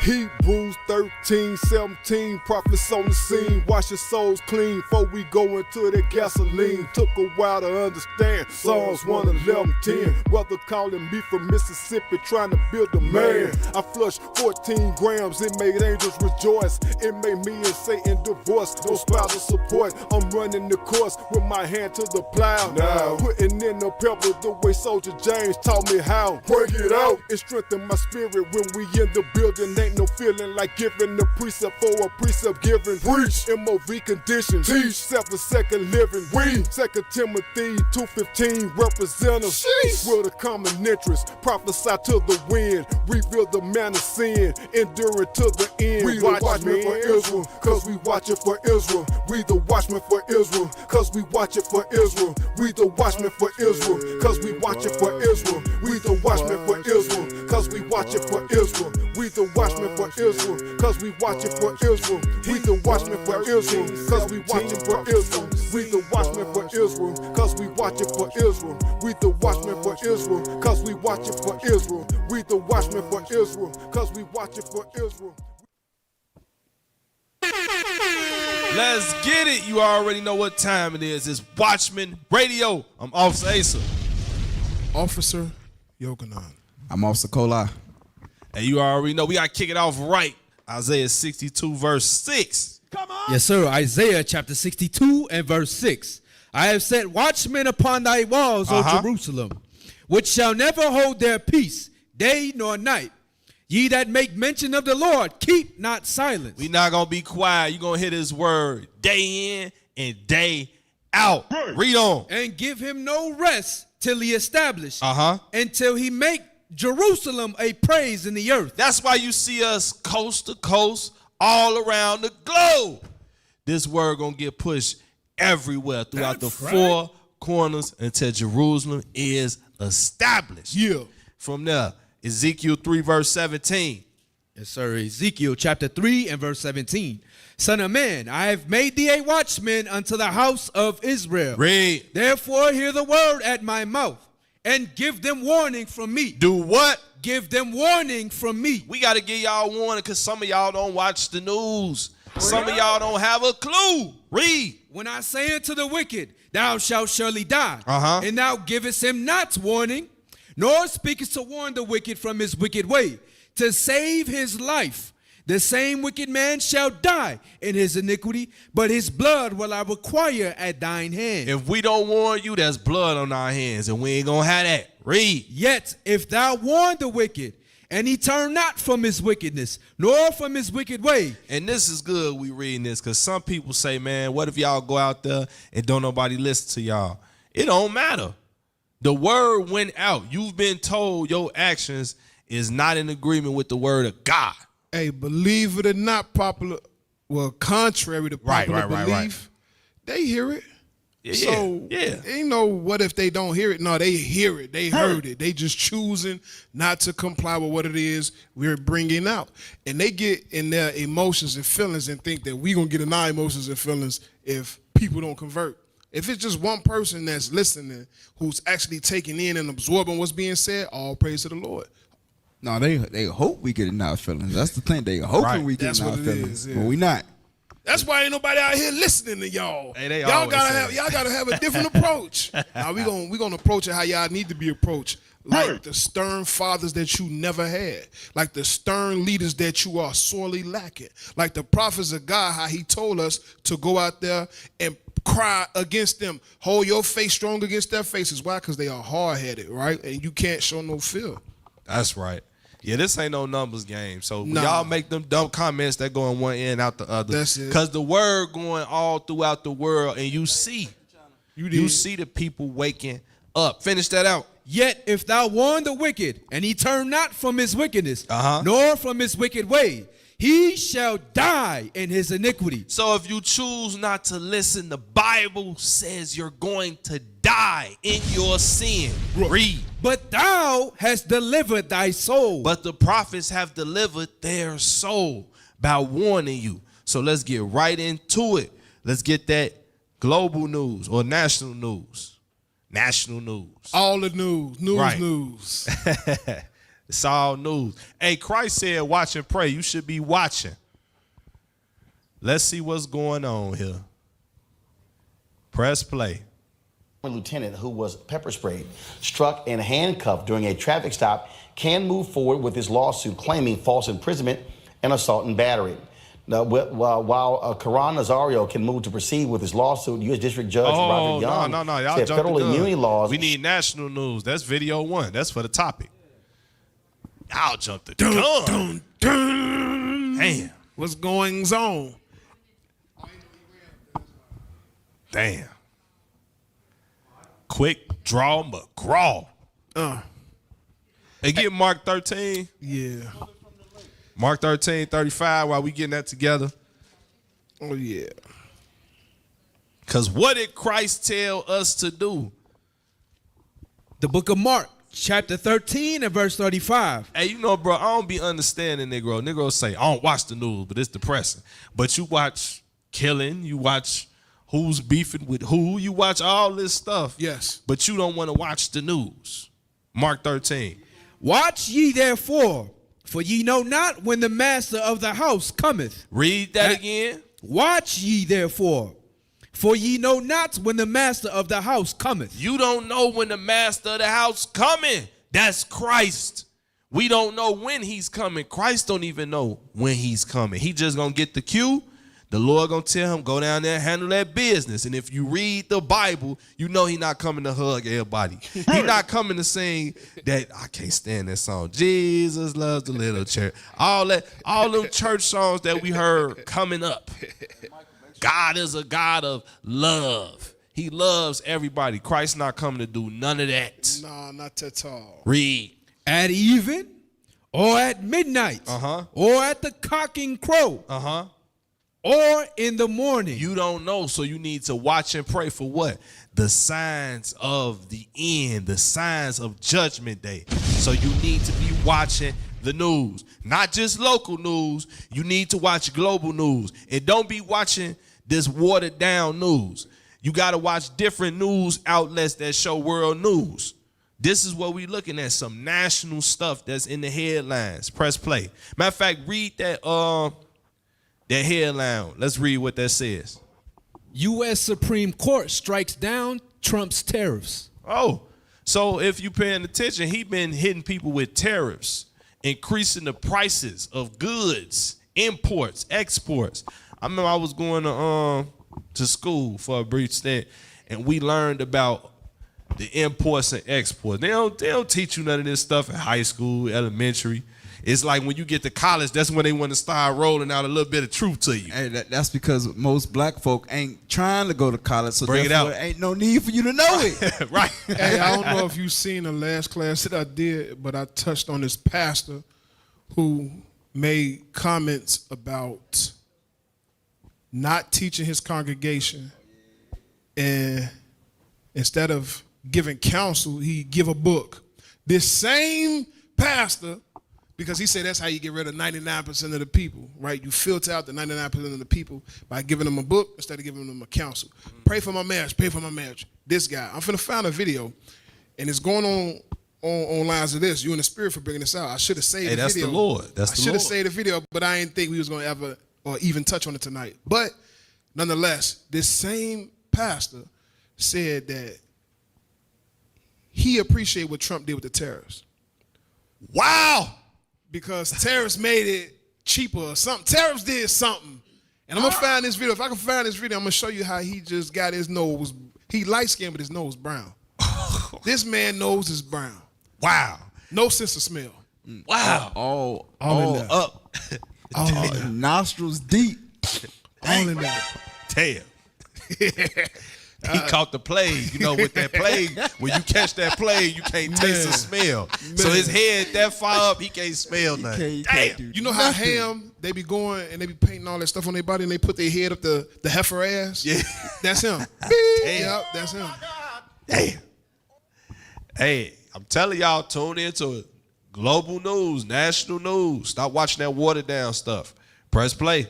Hebrews 13:17, prophets on the scene. Wash your souls clean before we go into the gasoline. Took a while to understand Psalms 111:10. Brother calling me from Mississippi, trying to build a man. I flushed 14 grams, it made angels rejoice. It made me and Satan divorce, no spousal support. I'm running the course with my hand to the plow. Now putting in the pebble the way Soldier James taught me how. Break it out, it strengthened my spirit when we in the building. Ain't no feeling like giving the precept for a precept giving. Preach, MOV condition, teach, 7-second living. We, 2 Timothy 2:15, represent us with a common interest. Prophesy to the wind, reveal the man of sin, endure it to the end. We the watchmen for Israel, cause we watch it for Israel. We the watchmen for Israel, cause we watch it for Israel. We the watchmen for Israel, cause we watch it for Israel. We the watchmen for Israel, cause we watch it for Israel. We the watchmen for Israel, cause we watch it for Israel. We the watchmen for Israel, cause we watch it for Israel. We the watchmen for Israel, cause we watch it for Israel. We the watchmen for Israel, cause we watch it for Israel. We the watchmen for Israel, cause we watch it for Israel. Let's get it. You already know what time it is. It's Watchman Radio. I'm Officer Asa. Officer Yoganan. I'm Officer Kola. And you already know we got to kick it off right. Isaiah 62 verse 6. Come on. Yes, sir. Isaiah chapter 62 and verse 6. I have set watchmen upon thy walls, O Jerusalem, which shall never hold their peace, day nor night. Ye that make mention of the Lord, keep not silence. We not going to be quiet. You going to hear this word day in and day out. Read on. And give him no rest till he establish. Until he make Jerusalem a praise in the earth. That's why you see us coast to coast all around the globe. This word going to get pushed everywhere throughout the four corners until Jerusalem is established. Yeah. From there, Ezekiel 3 verse 17. Yes, sir. Ezekiel chapter 3 and verse 17. Son of man, I have made thee a watchman unto the house of Israel. Read. Therefore hear the word at my mouth, and give them warning from me. Do what? Give them warning from me. We got to give y'all warning because some of y'all don't watch the news. Some of y'all don't have a clue. Read. When I say unto the wicked, thou shalt surely die, and thou givest him not warning, nor speakest to warn the wicked from his wicked way, to save his life. The same wicked man shall die in his iniquity, but his blood will I require at thine hand. If we don't warn you, there's blood on our hands, and we ain't going to have that. Read. Yet if thou warn the wicked, and he turn not from his wickedness, nor from his wicked way. And this is good we reading this, because some people say, man, what if y'all go out there and don't nobody listen to y'all? It don't matter. The word went out. You've been told your actions is not in agreement with the word of God. Hey, believe it or not, contrary to popular belief, they hear it. Ain't no what if they don't hear it. No, they hear it. They heard it. They just choosing not to comply with what it is we're bringing out. And they get in their emotions and feelings and think that we going to get in our emotions and feelings if people don't convert. If it's just one person that's listening who's actually taking in and absorbing what's being said, all praise to the Lord. No, they hope we get in our feelings. That's the thing. They hoping we get in our feelings, but we not. That's why ain't nobody out here listening to y'all. Hey, y'all gotta have a different approach. Now we gonna approach it how y'all need to be approached, like the stern fathers that you never had, like the stern leaders that you are sorely lacking, like the prophets of God, how He told us to go out there and cry against them, hold your face strong against their faces. Why? Because they are hard-headed, right? And you can't show no fear. That's right. Yeah, this ain't no numbers game. So y'all make them dumb comments that go in one end out the other. That's it. Because the word going all throughout the world, and you see the people waking up. Finish that out. Yet if thou warn the wicked, and he turn not from his wickedness, nor from his wicked way, he shall die in his iniquity. So if you choose not to listen, the Bible says you're going to die in your sin. Read. But thou hast delivered thy soul. But the prophets have delivered their soul by warning you. So let's get right into it. Let's get that global news or national news. National news. All the news. Right. News. It's all news. Hey, Christ said, watch and pray. You should be watching. Let's see what's going on here. Press play. A lieutenant who was pepper sprayed, struck, and handcuffed during a traffic stop can move forward with his lawsuit claiming false imprisonment and assault and battery. Now, while Karan Nazario can move to proceed with his lawsuit, U.S. District Judge Roger Young Y'all said federal immunity laws. We need national news. That's video one. That's for the topic. Y'all jumped the gun. Damn. What's going on? Damn. Quick draw McGraw. Hey, get Mark 13. Yeah. Mark 13, 35 while we getting that together. Oh, yeah. Because what did Christ tell us to do? The book of Mark, chapter 13 and verse 35. Hey, you know, bro, I don't be understanding Negro. Negroes say, I don't watch the news, but it's depressing. But you watch killing, you watch who's beefing with who, you watch all this stuff. Yes. But you don't want to watch the news. Mark 13. Watch ye therefore, for ye know not when the master of the house cometh. Read that again. Watch ye therefore, for ye know not when the master of the house cometh. You don't know when the master of the house coming. That's Christ. We don't know when he's coming. Christ don't even know when he's coming. He just gonna get the cue. The Lord gonna tell him, go down there and handle that business. And if you read the Bible, you know he not coming to hug everybody. He not coming to sing that, I can't stand that song, Jesus loves the little church. All them church songs that we heard coming up. God is a God of love. He loves everybody. Christ not coming to do none of that. No, not at all. Read. At even, or at midnight, or at the cocking crow, or in the morning. You don't know, so you need to watch and pray for what? The signs of the end, the signs of judgment day. So you need to be watching the news, not just local news. You need to watch global news, and don't be watching this watered down news. You got to watch different news outlets that show world news. This is what we looking at, some national stuff that's in the headlines. Press play. Matter of fact, read that headline. Let's read what that says. U.S. Supreme Court strikes down Trump's tariffs. Oh, so if you paying attention, he been hitting people with tariffs, increasing the prices of goods, imports, exports. I remember I was going to school for a brief stint, and we learned about the imports and exports. They don't teach you none of this stuff in high school, elementary. It's like when you get to college, that's when they want to start rolling out a little bit of truth to you. Hey, that's because most black folk ain't trying to go to college, so bring it out. Ain't no need for you to know it. Right. Hey, I don't know if you seen the last class that I did, but I touched on this pastor who made comments about not teaching his congregation, and instead of giving counsel, he give a book. This same pastor, because he said that's how you get rid of 99% of the people, right? You filter out the 99% of the people by giving them a book instead of giving them a counsel. Pray for my marriage, pray for my marriage. This guy, I'm finna find a video, and it's going on lines of this. You in the spirit for bringing this out. I should have saved the video. That's the Lord. That's the Lord. I should have saved the video, but I didn't think we was going to ever or even touch on it tonight. But nonetheless, this same pastor said that he appreciated what Trump did with the tariffs. Wow. Because tariffs made it cheaper or something. Tariffs did something. And I'm going to find this video. If I can find this video, I'm going to show you how he just got his nose. He light-skinned, but his nose brown. This man nose is brown. Wow. No sense of smell. Wow. All up. All in there. Nostrils deep. All in there. Damn. He caught the plague. You know, with that plague, when you catch that plague, you can't taste or smell. So his head that far up, he can't smell nothing. Damn. You know how ham, they be going and they be painting all that stuff on their body and they put their head up the heifer ass? Yeah. That's him. Yep, that's him. Damn. Hey, I'm telling y'all, tune into it. Global news, national news. Stop watching that watered down stuff. Press play.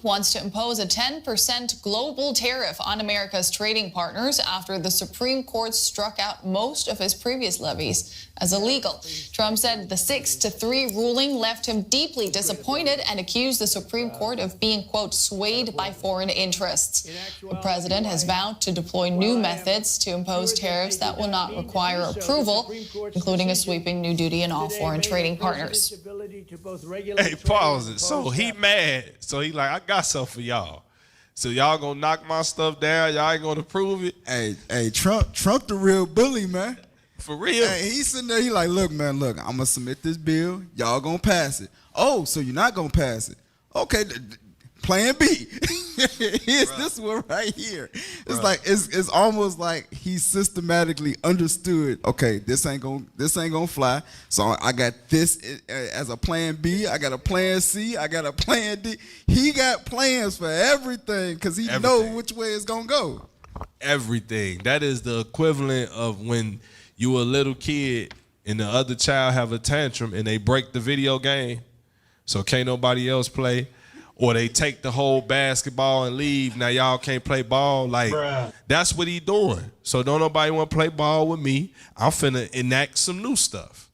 wants to impose a 10% global tariff on America's trading partners after the Supreme Court struck out most of his previous levies as illegal. Trump said the 6-3 ruling left him deeply disappointed and accused the Supreme Court of being, quote, swayed by foreign interests. The president has vowed to deploy new methods to impose tariffs that will not require approval, including a sweeping new duty on all foreign trading partners. Hey, pause it. So he mad. So he like, I got something for y'all. So y'all gonna knock my stuff down? Y'all ain't gonna approve it? Hey, Trump the real bully, man. For real? Hey, he's sitting there, he like, look, man, look, I'm gonna submit this bill. Y'all gonna pass it. Oh, so you're not gonna pass it. Okay, plan B. Here's this one right here. It's like it's almost like he systematically understood, okay, this ain't gonna fly. So I got this as a plan B, I got a plan C, I got a plan D. He got plans for everything because he know which way it's gonna go. Everything. That is the equivalent of when you a little kid and the other child have a tantrum and they break the video game, so can't nobody else play, or they take the whole basketball and leave. Now y'all can't play ball. Like, that's what he doing. So don't nobody want to play ball with me. I'm finna enact some new stuff.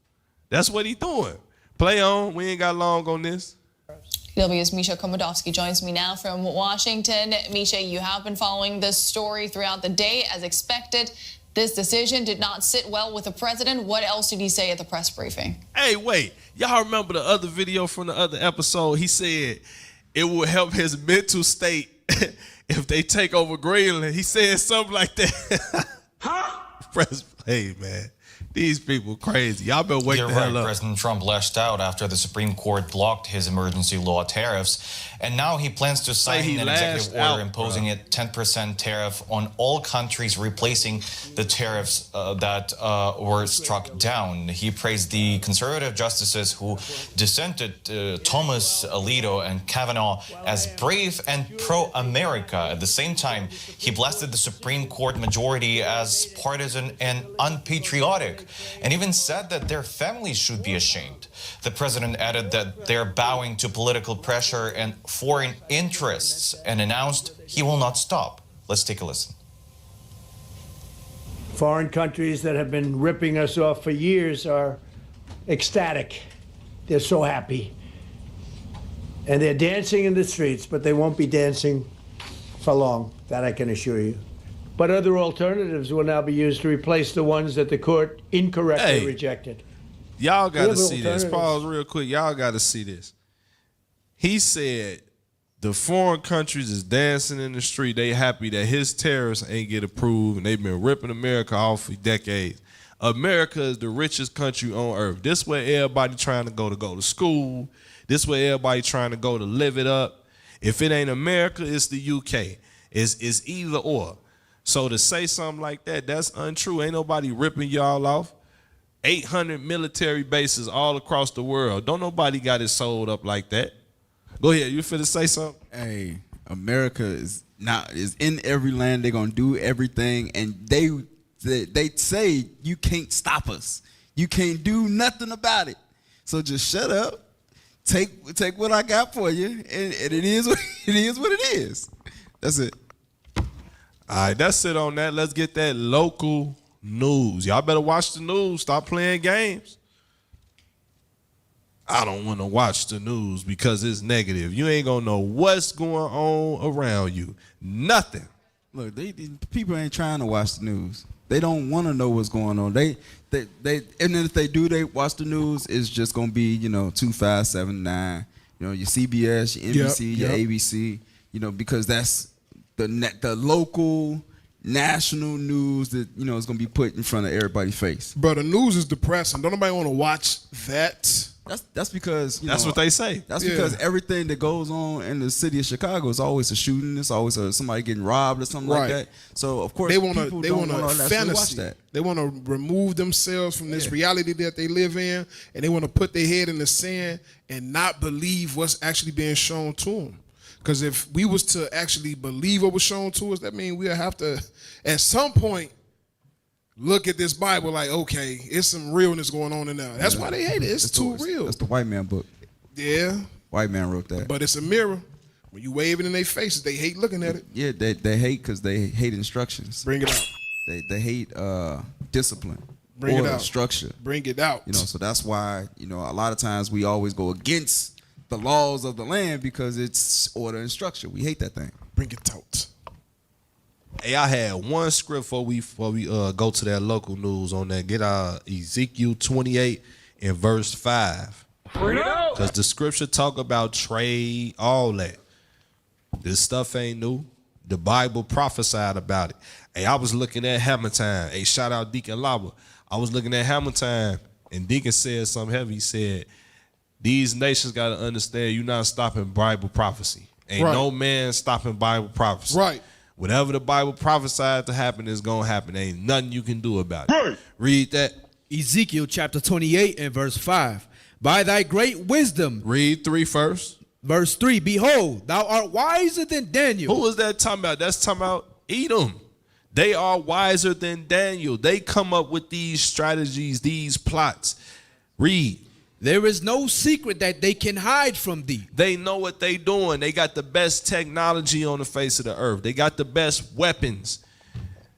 That's what he doing. Play on. We ain't got long on this. DW's Misha Komodowski joins me now from Washington. Misha, you have been following this story throughout the day. As expected, this decision did not sit well with the president. What else did he say at the press briefing? Hey, wait. Y'all remember the other video from the other episode? He said it will help his mental state if they take over Greenland. He said something like that. Huh? Press play, man. These people crazy. Y'all better wake the hell up. President Trump lashed out after the Supreme Court blocked his emergency law tariffs, and now he plans to sign an executive order imposing a 10% tariff on all countries, replacing the tariffs that were struck down. He praised the conservative justices who dissented, Thomas, Alito, and Kavanaugh, as brave and pro-America. At the same time, he blasted the Supreme Court majority as partisan and unpatriotic, and even said that their families should be ashamed. The president added that they're bowing to political pressure and foreign interests and announced he will not stop. Let's take a listen. Foreign countries that have been ripping us off for years are ecstatic. They're so happy. And they're dancing in the streets, but they won't be dancing for long, that I can assure you. But other alternatives will now be used to replace the ones that the court incorrectly rejected. Y'all got to see this. Pause real quick. Y'all got to see this. He said the foreign countries is dancing in the street. They happy that his tariffs ain't get approved, and they've been ripping America off for decades. America is the richest country on earth. This where everybody trying to go to school. This where everybody trying to go to live it up. If it ain't America, it's the UK. It's either or. So to say something like that, that's untrue. Ain't nobody ripping y'all off. 800 military bases all across the world. Don't nobody got it sold up like that. Go ahead. You finna say something? Hey, America is in every land. They're gonna do everything, and they say you can't stop us. You can't do nothing about it. So just shut up. Take what I got for you, and it is what it is. That's it. All right, that's it on that. Let's get that local news. Y'all better watch the news. Stop playing games. I don't want to watch the news because it's negative. You ain't gonna know what's going on around you. Nothing. Look, these people ain't trying to watch the news. They don't want to know what's going on. They and then if they do, they watch the news. It's just gonna be 2, 5, 7, 9. Your CBS, your NBC, your ABC. Because that's the local national news that is gonna be put in front of everybody's face. Bro, the news is depressing. Don't nobody want to watch that. That's because that's what they say. That's because everything that goes on in the city of Chicago is always a shooting. It's always somebody getting robbed or something like that. So of course they want to fantasy. Watch that. They want to remove themselves from this reality that they live in, and they want to put their head in the sand and not believe what's actually being shown to them. Because if we was to actually believe what was shown to us, that means we'll have to, at some point, look at this Bible like, okay, it's some realness going on in there. That's why they hate it. It's too real. That's the white man book. Yeah. White man wrote that. But it's a mirror. When you wave it in their faces, they hate looking at it. Yeah, they hate because they hate instructions. Bring it out. They hate discipline. Bring order, it out. Structure. Bring it out. You know, so that's why, you know, a lot of times we always go against the laws of the land because it's order and structure. We hate that thing. Bring it out. Hey, I had one script before we go to that local news on that. Get Ezekiel 28 and verse 5. Because the scripture talk about trade, all that. This stuff ain't new. The Bible prophesied about it. Hey, I was looking at Hammer Time. Hey, shout out Deacon Lava. I was looking at Hammer Time, and Deacon said something heavy. He said, these nations got to understand you're not stopping Bible prophecy. Ain't no man stopping Bible prophecy. Right. Whatever the Bible prophesied to happen is going to happen. Ain't nothing you can do about it. Right. Read that. Ezekiel chapter 28 and verse 5. By thy great wisdom. Read 3 first. Verse 3. Behold, thou art wiser than Daniel. Who was that talking about? That's talking about Edom. They are wiser than Daniel. They come up with these strategies, these plots. Read. There is no secret that they can hide from thee. They know what they doing. They got the best technology on the face of the earth. They got the best weapons.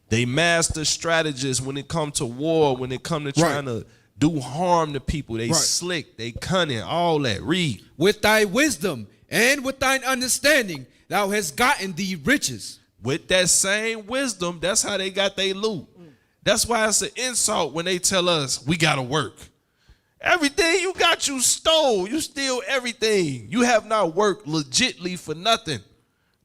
They master strategists when it comes to war, when it comes to trying to do harm to people. They slick, they cunning, all that. Read. With thy wisdom and with thine understanding, thou hast gotten thee riches. With that same wisdom, that's how they got their loot. That's why it's an insult when they tell us we got to work. Everything you got, you stole. You steal everything. You have not worked legitly for nothing.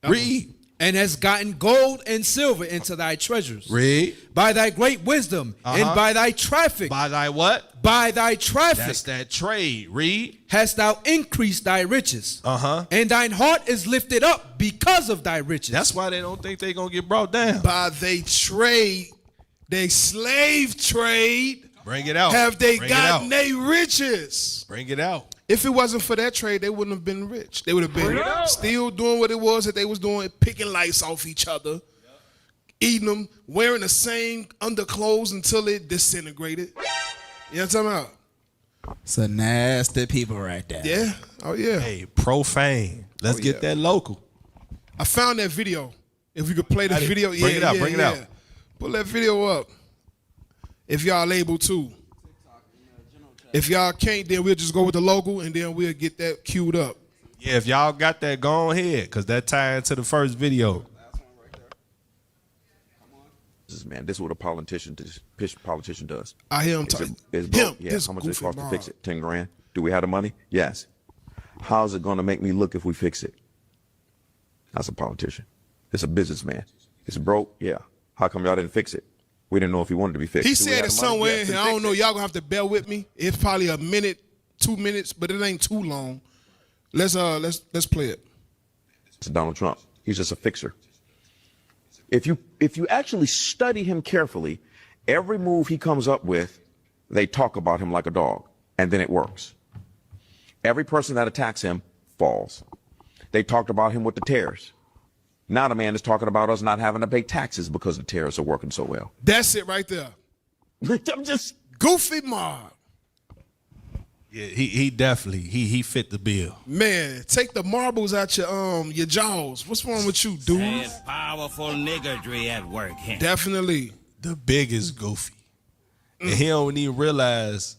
Read. And has gotten gold and silver into thy treasures. Read. By thy great wisdom and by thy traffic. By thy what? By thy traffic. That's that trade. Read. Hast thou increased thy riches. And thine heart is lifted up because of thy riches. That's why they don't think they're going to get brought down. By they trade, they slave trade. Bring it out. Have they gotten their riches? Bring it out. If it wasn't for that trade, they wouldn't have been rich. They would have been still doing what it was that they was doing, picking lights off each other, eating them, wearing the same underclothes until it disintegrated. You know what I'm talking about? Some nasty people right there. Yeah. Oh, yeah. Hey, profane. Let's get that local. I found that video. If we could play the video. Bring it out. Bring it out. Pull that video up. If y'all able to. If y'all can't, then we'll just go with the local and then we'll get that queued up. Yeah, if y'all got that, go ahead, because that ties into the first video. Man, this is what a politician does. I hear him talking. It's broke. Yeah, how much does it cost to fix it? 10 grand. Do we have the money? Yes. How's it going to make me look if we fix it? That's a politician. It's a businessman. It's broke. Yeah. How come y'all didn't fix it? We didn't know if he wanted to be fixed. He said it somewhere, and I don't know. Y'all gonna have to bear with me. It's probably a minute, 2 minutes, but it ain't too long. Let's play it. It's Donald Trump. He's just a fixer. If you actually study him carefully, every move he comes up with, they talk about him like a dog, and then it works. Every person that attacks him falls. They talked about him with the tariffs. Now the man is talking about us not having to pay taxes because the tariffs are working so well. That's it right there. I'm just goofy mob. Yeah, he definitely he fit the bill. Man, take the marbles out your jaws. What's wrong with you, dude? There's powerful niggardry at work here. Definitely. The biggest goofy. And he don't even realize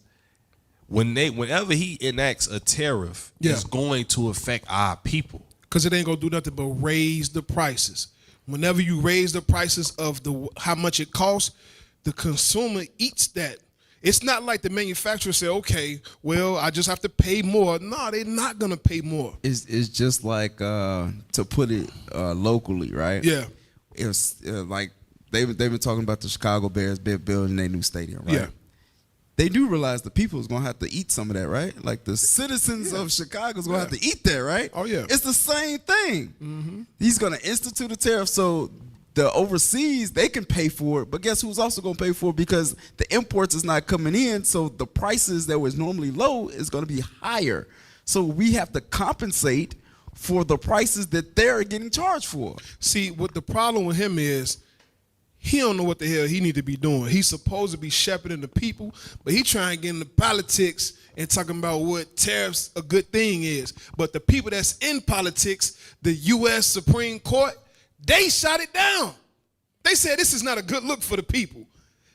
whenever he enacts a tariff, it's going to affect our people. Because it ain't gonna do nothing but raise the prices. Whenever you raise the prices of how much it costs, the consumer eats that. It's not like the manufacturer say, okay, well, I just have to pay more. No, they're not gonna pay more. It's just like to put it locally, right? Yeah. It's like they've been talking about the Chicago Bears building their new stadium, right? Yeah. They do realize the people is gonna have to eat some of that, right? Like the citizens of Chicago is gonna have to eat that, right? Oh yeah, it's the same thing. He's gonna institute a tariff, so the overseas they can pay for it. But guess who's also gonna pay for it because the imports is not coming in, so the prices that was normally low is gonna be higher. So we have to compensate for the prices that they're getting charged for. See, what the problem with him is, he don't know what the hell he need to be doing. He's supposed to be shepherding the people, but he trying to get into politics and talking about what tariffs a good thing is. But the people that's in politics, the U.S. Supreme Court, they shot it down. They said this is not a good look for the people.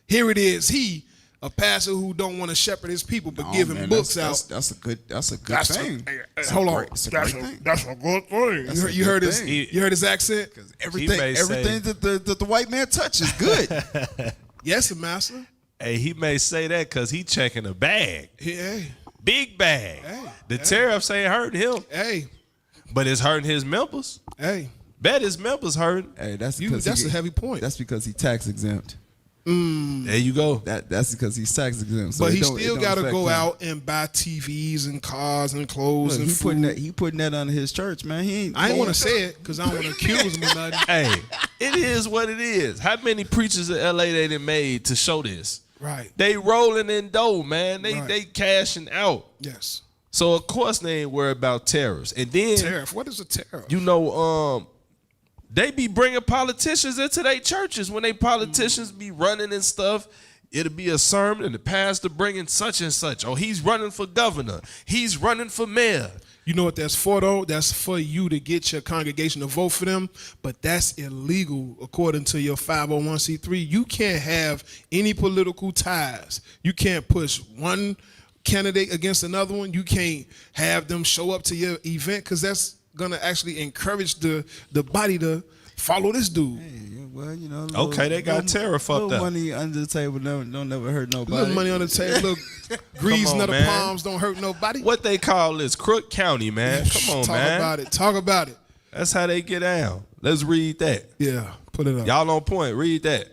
Here it is. He, a pastor who don't want to shepherd his people, but give him books out. That's a good thing. Hold on. That's a good thing. You heard his accent? Because everything that the white man touches good. Yes, master. Hey, he may say that because he checking a bag. Hey. Big bag. Hey. The tariffs ain't hurting him. Hey. But it's hurting his members. Hey. Bet his members hurting. Hey, that's a heavy point. That's because he tax exempt. There you go. That's because he's tax exempt. So but he still got to go out and buy TVs and cars and clothes and food. He putting that under his church, man. I ain't want to say it because I don't want to accuse him of nothing. Hey, it is what it is. How many preachers in LA they done made to show this? Right. They rolling in dough, man. They cashing out. Yes. So of course they ain't worried about tariffs. And then tariff. What is a tariff? You know, they be bringing politicians into their churches when they politicians be running and stuff. It'll be a sermon and the pastor bringing such and such. Oh, he's running for governor. He's running for mayor. You know what that's for, though? That's for you to get your congregation to vote for them, but that's illegal according to your 501c3. You can't have any political ties. You can't push one candidate against another one. You can't have them show up to your event because that's going to actually encourage the body to follow this dude. Hey, well, you know. Okay, they got tariff up there. Money under the table don't never hurt nobody. Little money on the table. Look, greasing of the palms don't hurt nobody. What they call this? Crook County, man. Come on, man. Talk about it. That's how they get down. Let's read that. Yeah, put it up. Y'all on point. Read that.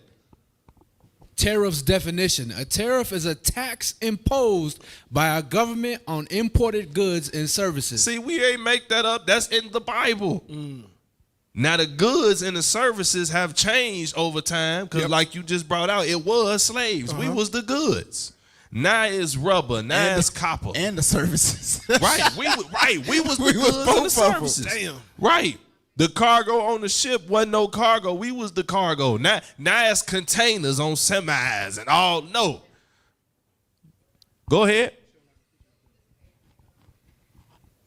Tariffs definition. A tariff is a tax imposed by a government on imported goods and services. See, we ain't make that up. That's in the Bible. Now, the goods and the services have changed over time because like you just brought out, it was slaves. We was the goods. Now it's rubber. Now it's copper. And the services. Right. We was the goods and the services. Damn. Right. The cargo on the ship wasn't no cargo. We was the cargo. Now it's containers on semis and all. No. Go ahead.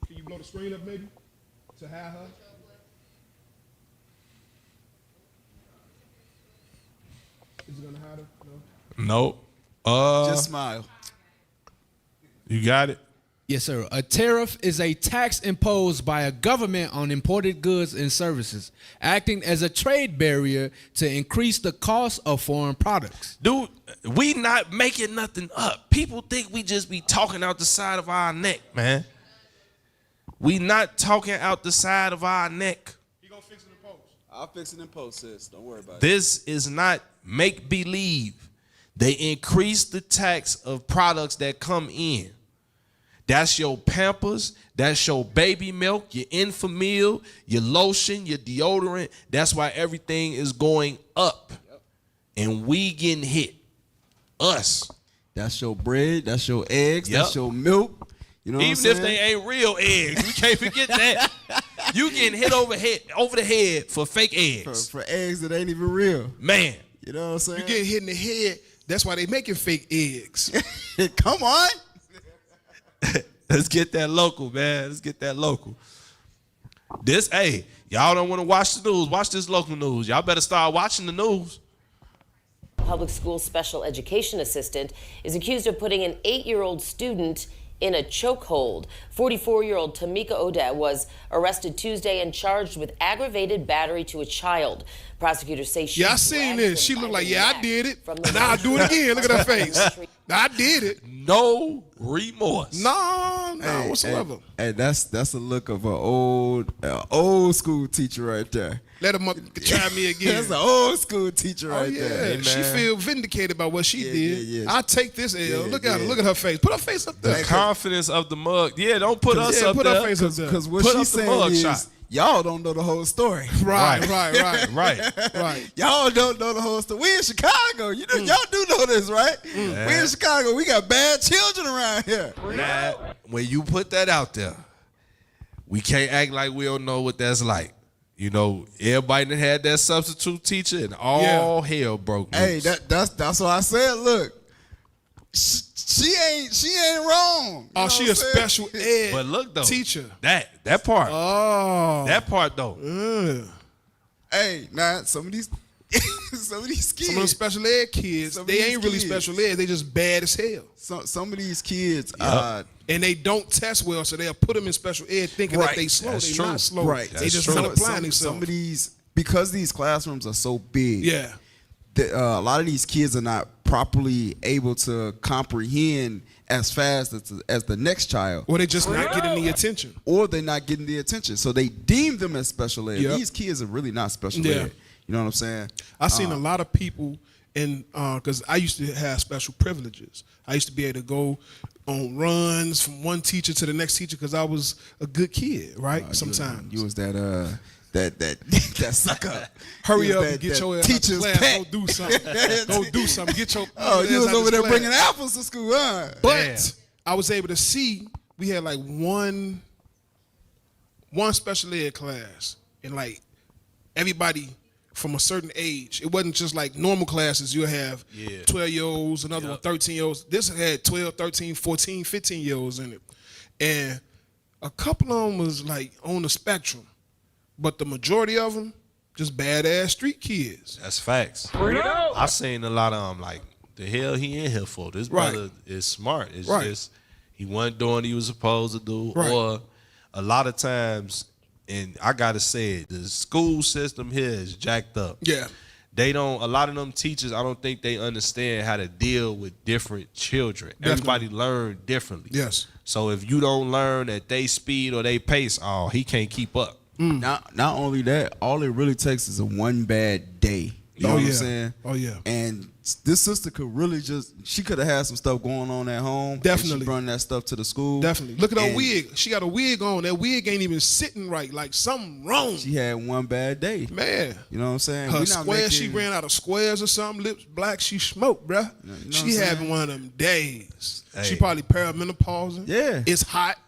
Can you blow the screen up maybe? To have her? Is it gonna hide her? No. Just smile. You got it? Yes, sir. A tariff is a tax imposed by a government on imported goods and services, acting as a trade barrier to increase the cost of foreign products. Dude, we not making nothing up. People think we just be talking out the side of our neck, man. We not talking out the side of our neck. You gonna fix it in post? I'll fix it in post, sis. Don't worry about it. This is not make believe. They increase the tax of products that come in. That's your Pampers, that's your baby milk, your Enfamil, your lotion, your deodorant. That's why everything is going up. And we getting hit. Us. That's your bread, that's your eggs, that's your milk. You know what I'm saying? Even if they ain't real eggs, we can't forget that. You getting hit over the head for fake eggs. For eggs that ain't even real. Man. You know what I'm saying? You getting hit in the head. That's why they making fake eggs. Come on. Let's get that local, man. Let's get that local. Y'all don't want to watch the news. Watch this local news. Y'all better start watching the news. Public school special education assistant is accused of putting an 8-year-old student in a chokehold. 44-year-old Tamika Odette was arrested Tuesday and charged with aggravated battery to a child. Prosecutors say she... Yeah, I seen this. She looked like, I did it. Now I do it again. Look at her face. I did it. No remorse. No, whatsoever. Hey, that's a look of an old school teacher right there. Let him try me again. That's an old school teacher right there. Hey, she feel vindicated by what she did. Yeah. I take this L. Look at her. Look at her face. Put her face up there. The confidence of the mug. Yeah, don't put us up put there. Her face up there. Because what Put she's up the saying mug is, shot. y'all don't know the whole story. Right. Right. Y'all don't know the whole story. We in Chicago. You know, y'all do know this, right? We in Chicago. We got bad children around here. Now, when you put that out there, we can't act like we don't know what that's like. You know, everybody that had that substitute teacher and all hell broke loose. Hey, that's what I said. Look, she ain't wrong. Oh, she a special ed but look though, teacher. That part. Oh, that part though. Hey, nah, some of these kids, some of the special ed kids, they ain't really special ed. They just bad as hell. Some of these kids, and they don't test well, so they'll put them in special ed thinking that they slow. They're not slow. Right. They just not applying themselves. Some of these, because these classrooms are so big. Yeah. A lot of these kids are not properly able to comprehend as fast as the next child. Or they just not getting the attention. Or they're not getting the attention. So they deem them as special ed. Yep. These kids are really not special ed. You know what I'm saying? I seen a lot of people, because I used to have special privileges. I used to be able to go on runs from one teacher to the next teacher because I was a good kid, right? Sometimes. You was that sucker. Hurry up and get your ass teacher's out of class. pet. Go do something. Go do something. Get your you was ass out over this there class. bringing apples to school, huh? But I was able to see we had like one special ed class, and like everybody from a certain age. It wasn't just like normal classes. You'll have 12-year-olds, another one 13-year-olds. This had 12, 13, 14, 15-year-olds in it. And a couple of them was like on the spectrum. But the majority of them, just badass street kids. That's facts. I seen a lot of them like, the hell he in here for? This brother is smart. It's just he wasn't doing what he was supposed to do. Or a lot of times, and I gotta say it, the school system here is jacked up. Yeah. They don't, a lot of them teachers, I don't think they understand how to deal with different children. Definitely. Everybody learn differently. Yes. So if you don't learn at they speed or they pace, he can't keep up. Not only that, all it really takes is a one bad day. You know what I'm saying? Oh, yeah. And this sister could really she could have had some stuff going on at home. Definitely. And she brought that stuff to the school. Definitely. Look at her wig. She got a wig on. That wig ain't even sitting right. Like something wrong. She had one bad day. Man. You know what I'm saying? Her squares, she ran out of squares or something. Lips black, she smoked, bruh. You know she having one of them days. Hey. She probably perimenopausing. Yeah. It's hot.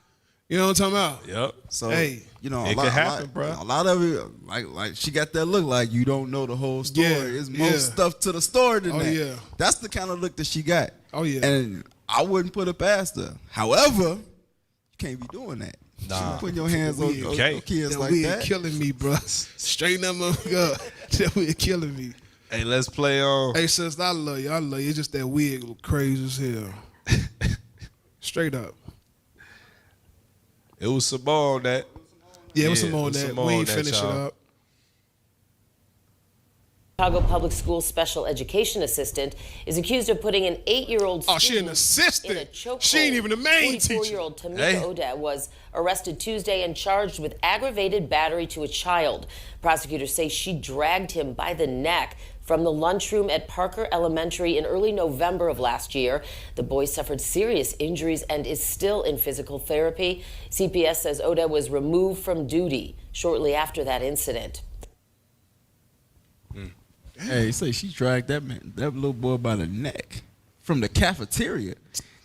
You know what I'm talking about? Yep. So, hey, you know, it could happen, bro. A lot of it, like she got that look like you don't know the whole story. Yeah, It's more stuff to the story than that. Yeah. That's the kind of look that she got. Oh, yeah. And I wouldn't put it past her. However, you can't be doing that. Nah. Putting your hands on your kids that like wig that. killing me, bro. Straighten that motherfucker up. That wig killing me. Hey, let's play on. Hey, sis, I love you. I love you. It's just that wig look crazy as hell. Straight up. It was some more on that. Yeah, it was some more on that. We ain't finished it up. Chicago Public School special education assistant is accused of putting an 8-year-old student she an assistant. in a chokehold. She ain't even the main teacher. 44-year-old Tamika Odette was arrested Tuesday and charged with aggravated battery to a child. Prosecutors say she dragged him by the neck from the lunchroom at Parker Elementary in early November of last year. The boy suffered serious injuries and is still in physical therapy. CPS says Odette was removed from duty shortly after that incident. Hey, you say she dragged that little boy by the neck from the cafeteria.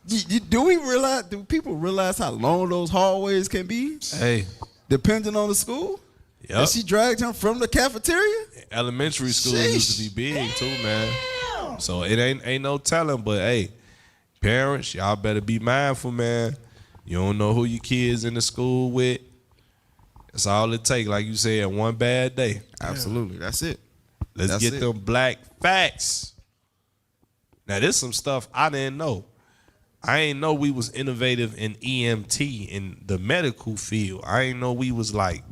Do people realize how long those hallways can be? Hey. Depending on the school? Yep. And she dragged him from the cafeteria? Elementary school used to be big too, man. So it ain't no telling, but hey, parents, y'all better be mindful, man. You don't know who your kids in the school with. That's all it take, like you said, one bad day. Absolutely, that's it. Let's get them black facts. Now, there's some stuff I didn't know. I ain't know we was innovative in EMT in the medical field. I ain't know we was like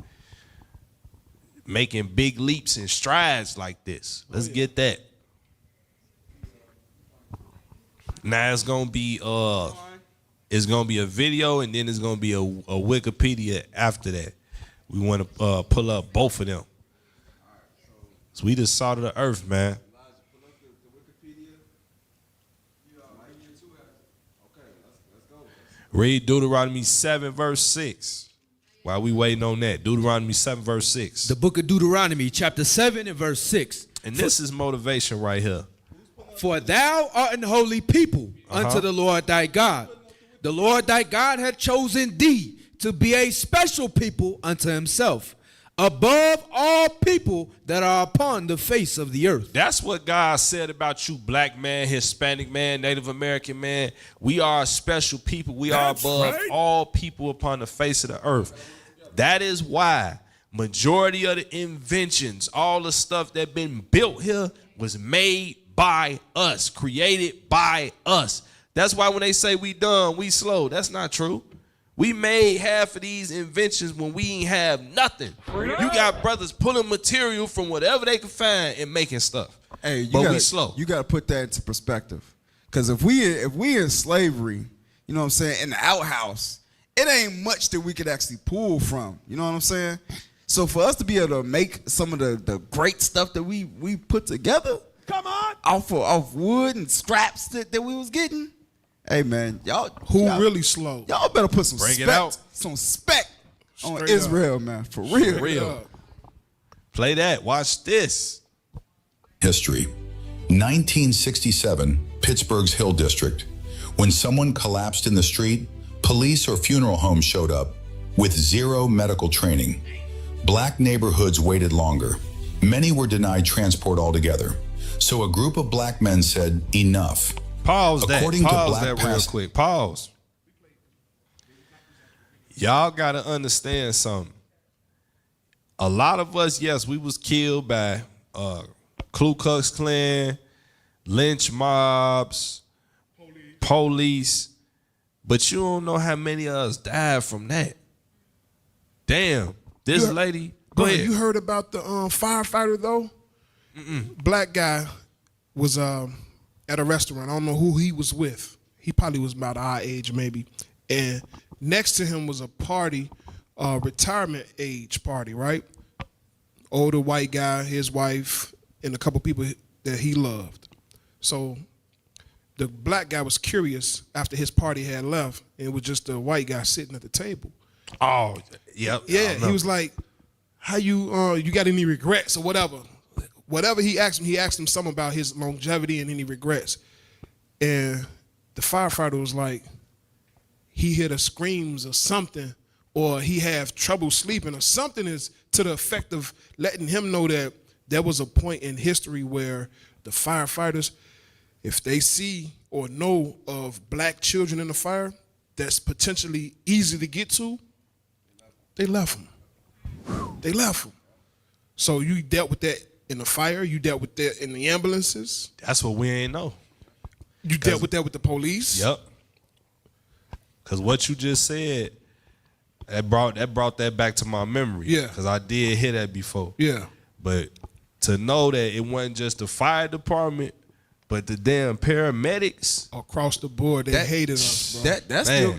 making big leaps and strides like this. Let's get that. Now it's gonna be a video and then it's gonna be a Wikipedia after that. We want to pull up both of them. So we just salt of the earth, man. Read Deuteronomy 7 verse 6. While we waiting on that, Deuteronomy 7 verse 6. The book of Deuteronomy, chapter 7 and verse 6. And this is motivation right here. For thou art an holy people unto the Lord thy God. The Lord thy God hath chosen thee to be a special people unto himself, above all people that are upon the face of the earth. That's what God said about you, black man, Hispanic man, Native American man. We are a special people. We are above all people upon the face of the earth. That is why majority of the inventions, all the stuff that been built here was made by us, created by us. That's why when they say we dumb, we slow, that's not true. We made half of these inventions when we ain't have nothing. You got brothers pulling material from whatever they can find and making stuff. Hey, we slow. You got to put that into perspective. Because if we in slavery, you know what I'm saying, in the outhouse, it ain't much that we could actually pull from. You know what I'm saying? So for us to be able to make some of the great stuff that we put together, come on, off wood and scraps that we was getting. Hey man, y'all really slow? Y'all better put some Bring spec, it out. some spec on Straight Israel, up. man, for real. Real. Play that. Watch this. History. 1967, Pittsburgh's Hill District. When someone collapsed in the street, police or funeral homes showed up with zero medical training. Black neighborhoods waited longer. Many were denied transport altogether. So a group of black men said, enough. Pause that. According to Pause Black that real quick. Pause. Y'all got to understand something. A lot of us, yes, we was killed by Ku Klux Klan, lynch mobs, police, but you don't know how many of us died from that. Damn, this lady. Go ahead. You heard about the firefighter though? Black guy was at a restaurant. I don't know who he was with. He probably was about our age maybe. And next to him was a party, retirement age party, right? Older white guy, his wife, and a couple people that he loved. So the black guy was curious after his party had left, and it was just the white guy sitting at the table. Oh, yep. Yeah, he was like, how you got any regrets or whatever? Whatever he asked him something about his longevity and any regrets. And the firefighter was like, he heard the screams or something, or he have trouble sleeping, or something is to the effect of letting him know that there was a point in history where the firefighters, if they see or know of black children in the fire that's potentially easy to get to, they left them. They left them. So you dealt with that in the fire, you dealt with that in the ambulances. That's what we ain't know. You dealt with that with the police. Yep. Because what you just said, that brought that back to my memory. Yeah. Because I did hear that before. Yeah. But to know that it wasn't just the fire department, but the damn paramedics across the board, they hated us, bro.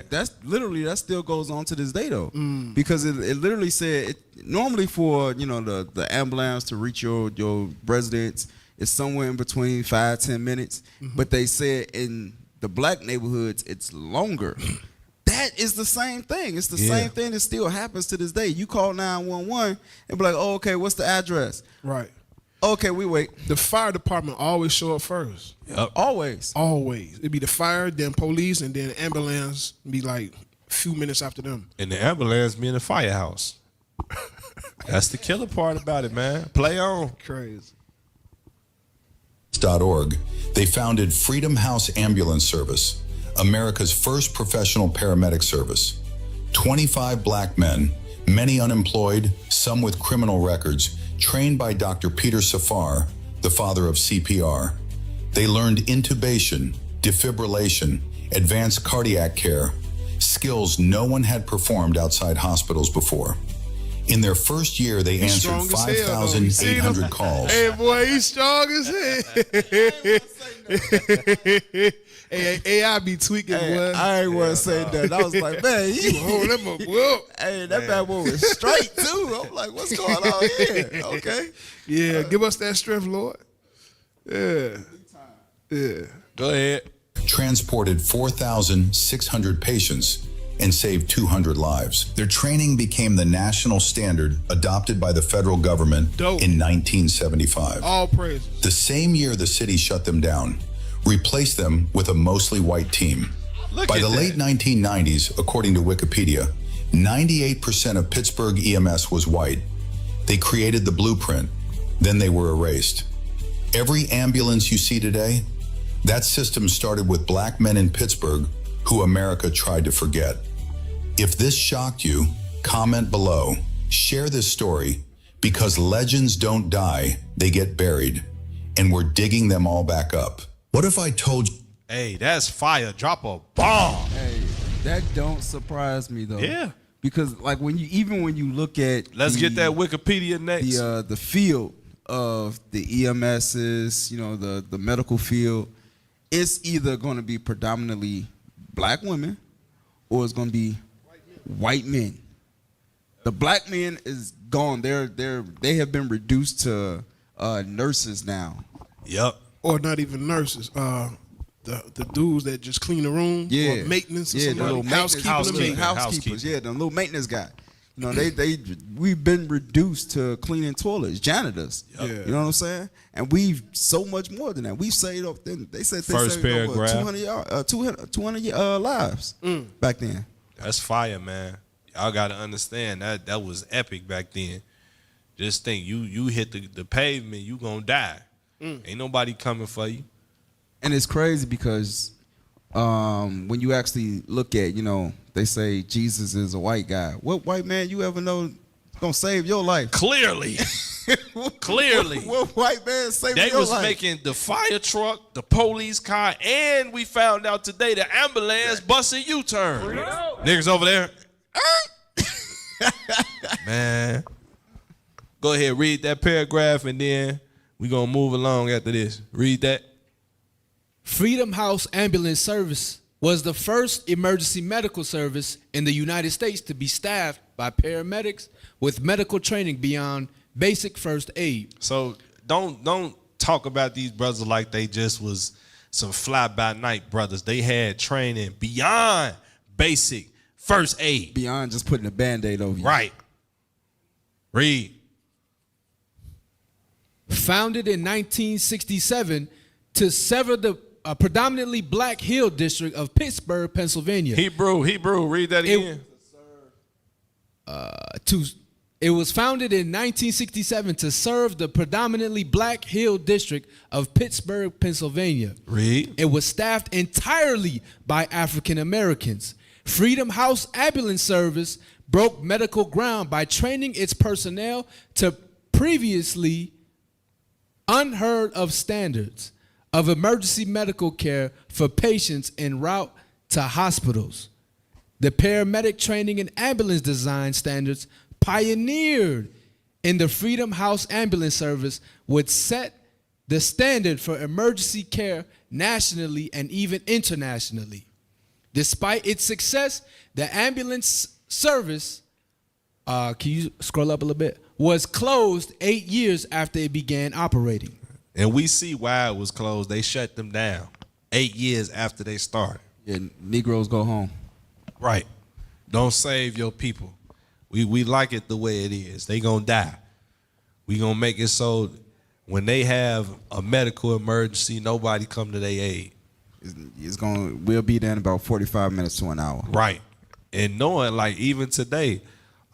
That still goes on to this day though, because it literally said normally for the ambulance to reach your residence, it's somewhere in between 5-10 minutes, but they said in the black neighborhoods it's longer. That is the same thing. It's the same thing that still happens to this day. You call 911 and be like, oh, okay, what's the address? Right. Okay, we wait. The fire department always show up first. Yep. Always. It'd be the fire, then police, and then ambulance be like a few minutes after them. And the ambulance be in the firehouse. That's the killer part about it, man. Play on. Crazy. .org, they founded Freedom House Ambulance Service, America's first professional paramedic service. 25 black men, many unemployed, some with criminal records, trained by Dr. Peter Safar, the father of CPR. They learned intubation, defibrillation, advanced cardiac care, skills no one had performed outside hospitals before. In their first year, they answered 5,800 calls. Hey, boy, he's strong as hell. Hey, I be tweaking, boy. I ain't want to say that. I was like, man, you hold him up. Hey, that bad boy was straight, too. I'm like, what's going on here? Okay. Yeah, give us that strength, Lord. Yeah. Go ahead. Transported 4,600 patients and saved 200 lives. Their training became the national standard adopted by the federal government in 1975. All praise. The same year the city shut them down, replaced them with a mostly white team. By the late 1990s, according to Wikipedia, 98% of Pittsburgh EMS was white. They created the blueprint, then they were erased. Every ambulance you see today, that system started with black men in Pittsburgh who America tried to forget. If this shocked you, comment below. Share this story, because legends don't die, they get buried. And we're digging them all back up. What if I told you? Hey, that's fire. Drop a bomb. Hey, that don't surprise me though. Yeah. Because like when you look at get that Wikipedia next. The field of the EMSs, the medical field, it's either going to be predominantly black women or it's going to be white men. The black men is gone. They have been reduced to nurses now. Yep. Or not even nurses. The dudes that just clean the room. Or maintenance. Or the little housekeepers. Yeah, the little maintenance guy. We've been reduced to cleaning toilets, janitors. Yep. Yeah. You know what I'm saying? And we've so much more than that. We've saved up. They said they First saved paragraph. over 200 lives back then. That's fire, man. Y'all gotta understand that was epic back then. Just think, you hit the pavement, you gonna die. Ain't nobody coming for you. And it's crazy because when you actually look at, they say Jesus is a white guy. What white man you ever know gonna save your life? Clearly. Clearly. What white man saved your life? They was making the fire truck, the police car, and we found out today the ambulance busted U-turn. Niggas over there. Man. Go ahead, read that paragraph, and then we gonna move along after this. Read that. Freedom House Ambulance Service was the first emergency medical service in the United States to be staffed by paramedics with medical training beyond basic first aid. So don't talk about these brothers like they just was some fly-by-night brothers. They had training beyond basic first aid. Beyond just putting a Band-Aid over you. Right. Read. Founded in 1967 to sever the predominantly black Hill District of Pittsburgh, Pennsylvania. Hebrew, read that again. It was founded in 1967 to serve the predominantly black Hill District of Pittsburgh, Pennsylvania. Read. It was staffed entirely by African Americans. Freedom House Ambulance Service broke medical ground by training its personnel to previously unheard of standards of emergency medical care for patients en route to hospitals. The paramedic training and ambulance design standards pioneered in the Freedom House Ambulance Service would set the standard for emergency care nationally and even internationally. Despite its success, the ambulance service, can you scroll up a little bit, was closed 8 years after it began operating. And we see why it was closed. They shut them down 8 years after they started. Yeah, Negroes go home. Right. Don't save your people. We like it the way it is. They gonna die. We gonna make it so when they have a medical emergency, nobody come to their aid. We'll be there in about 45 minutes to an hour. Right. And knowing, like, even today,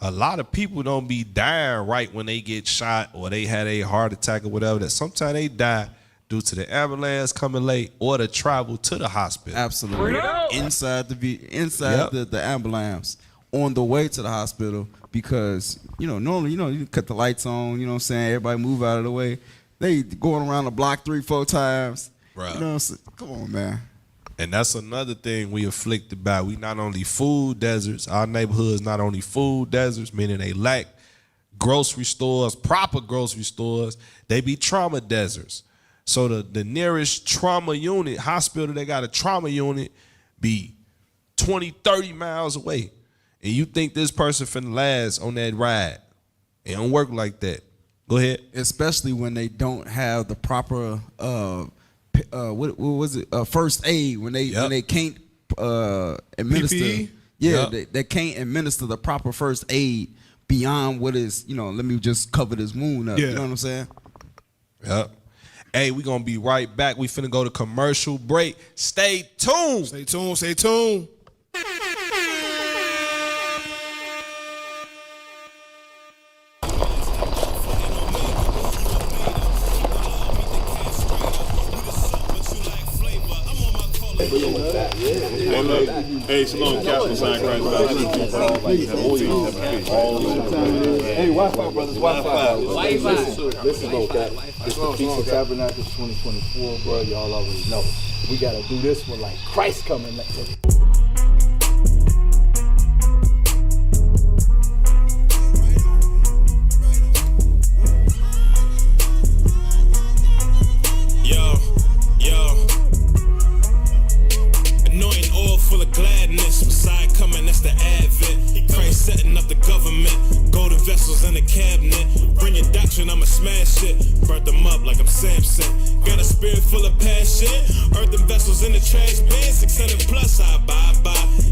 a lot of people don't be dying right when they get shot or they had a heart attack or whatever. That sometimes they die due to the ambulance coming late or the travel to the hospital. Absolutely. Inside the ambulance on the way to the hospital, because normally you cut the lights on, you know what I'm saying, everybody move out of the way. They going around the block 3-4 times. Right. You know what I'm saying? Come on, man. And that's another thing we afflicted by. We not only food deserts, our neighborhoods not only food deserts, meaning they lack grocery stores, proper grocery stores, they be trauma deserts. So the nearest trauma unit, hospital that got a trauma unit, be 20, 30 miles away. And you think this person finna last on that ride. It don't work like that. Go ahead. Especially when they don't have the proper what was it? First aid, when they can't administer. PPE? Yeah, they can't administer the proper first aid beyond what is, let me just cover this wound up. Yeah. You know what I'm saying? Yep. Hey, we gonna be right back. We finna go to commercial break. Stay tuned. Stay tuned. Stay tuned. Hey, Shalom, Captain Sign Christ. Hey, Wi-Fi, brothers, Wi-Fi. Listen, bro, Cap. It's the Feast of Tabernacles 2024, bro. Y'all already know. We gotta do this one like Christ coming next year. Anointing oil full of gladness. Messiah coming, that's the advent. Christ setting up the government. Golden vessels in the cabinet. Bringing doctrine, I'ma smash it. Burnt them up like I'm Samson. Got a spirit full of passion. Earthen vessels in the trash bin. 600 plus, I buy.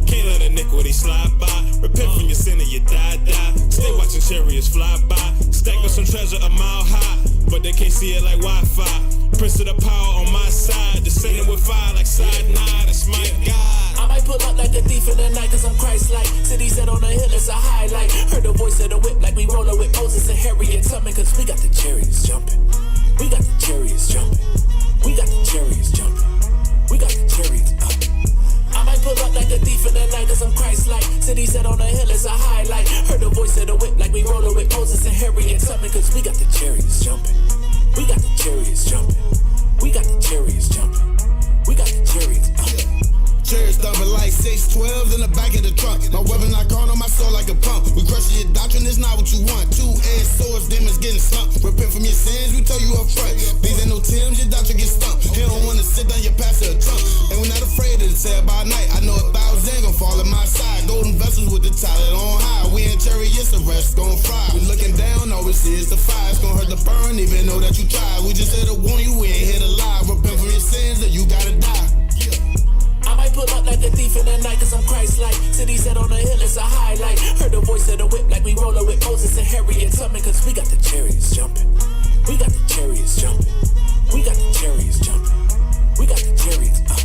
Can't let iniquity slide by. Repent from your sin and you die. Stay watching chariots fly by. Stack up some treasure a mile high, but they can't see it like Wi-Fi. Prince of the power on my side. Descending with fire like side nine. That's my God. I might pull up like a thief in the night, cause I'm Christ-like. City set on the hill, it's a highlight. Heard the voice of the whip like we rollin' with Moses and Harriet Tubman, cause we got the chariots jumping. We got the chariots jumping. We got the chariots jumping. We got the chariots up. I might pull up like a thief in the night, cause I'm Christ-like. City set on the hill, it's a highlight. Heard the voice of the whip like we rollin' with Moses and Harriet Tubman, cause we got the chariots jumping. We got the chariots jumping. We got the chariots jumping. We got the chariots up. Chariots thumping like 612s in the back of the trunk. My weapon I caught on my soul like a pump. We crushing your doctrine, it's not what you want. Two-edged swords, demons getting slumped. Repent from your sins, we tell you up front. These ain't no Tims, your doctrine get stumped. He don't wanna sit down, your pastor a trump. And we're not afraid of the tale by night. I know 1,000 gon' fall at my side. Golden vessels with the talent on high. We in chariots, the rest gon' fry. We looking down, all we see is the fire. It's gon' hurt the burn, even though that you tried. We just here to warn you, we ain't here to lie. Repent from your sins, or you gotta die. I might pull up like a thief in the night, cause I'm Christ-like. City set on the hill, it's a highlight. Heard the voice of the whip like we rollin' with Moses and Harriet Tubman, cause we got the chariots jumping. We got the chariots jumping. We got the chariots jumping. We got the chariots up.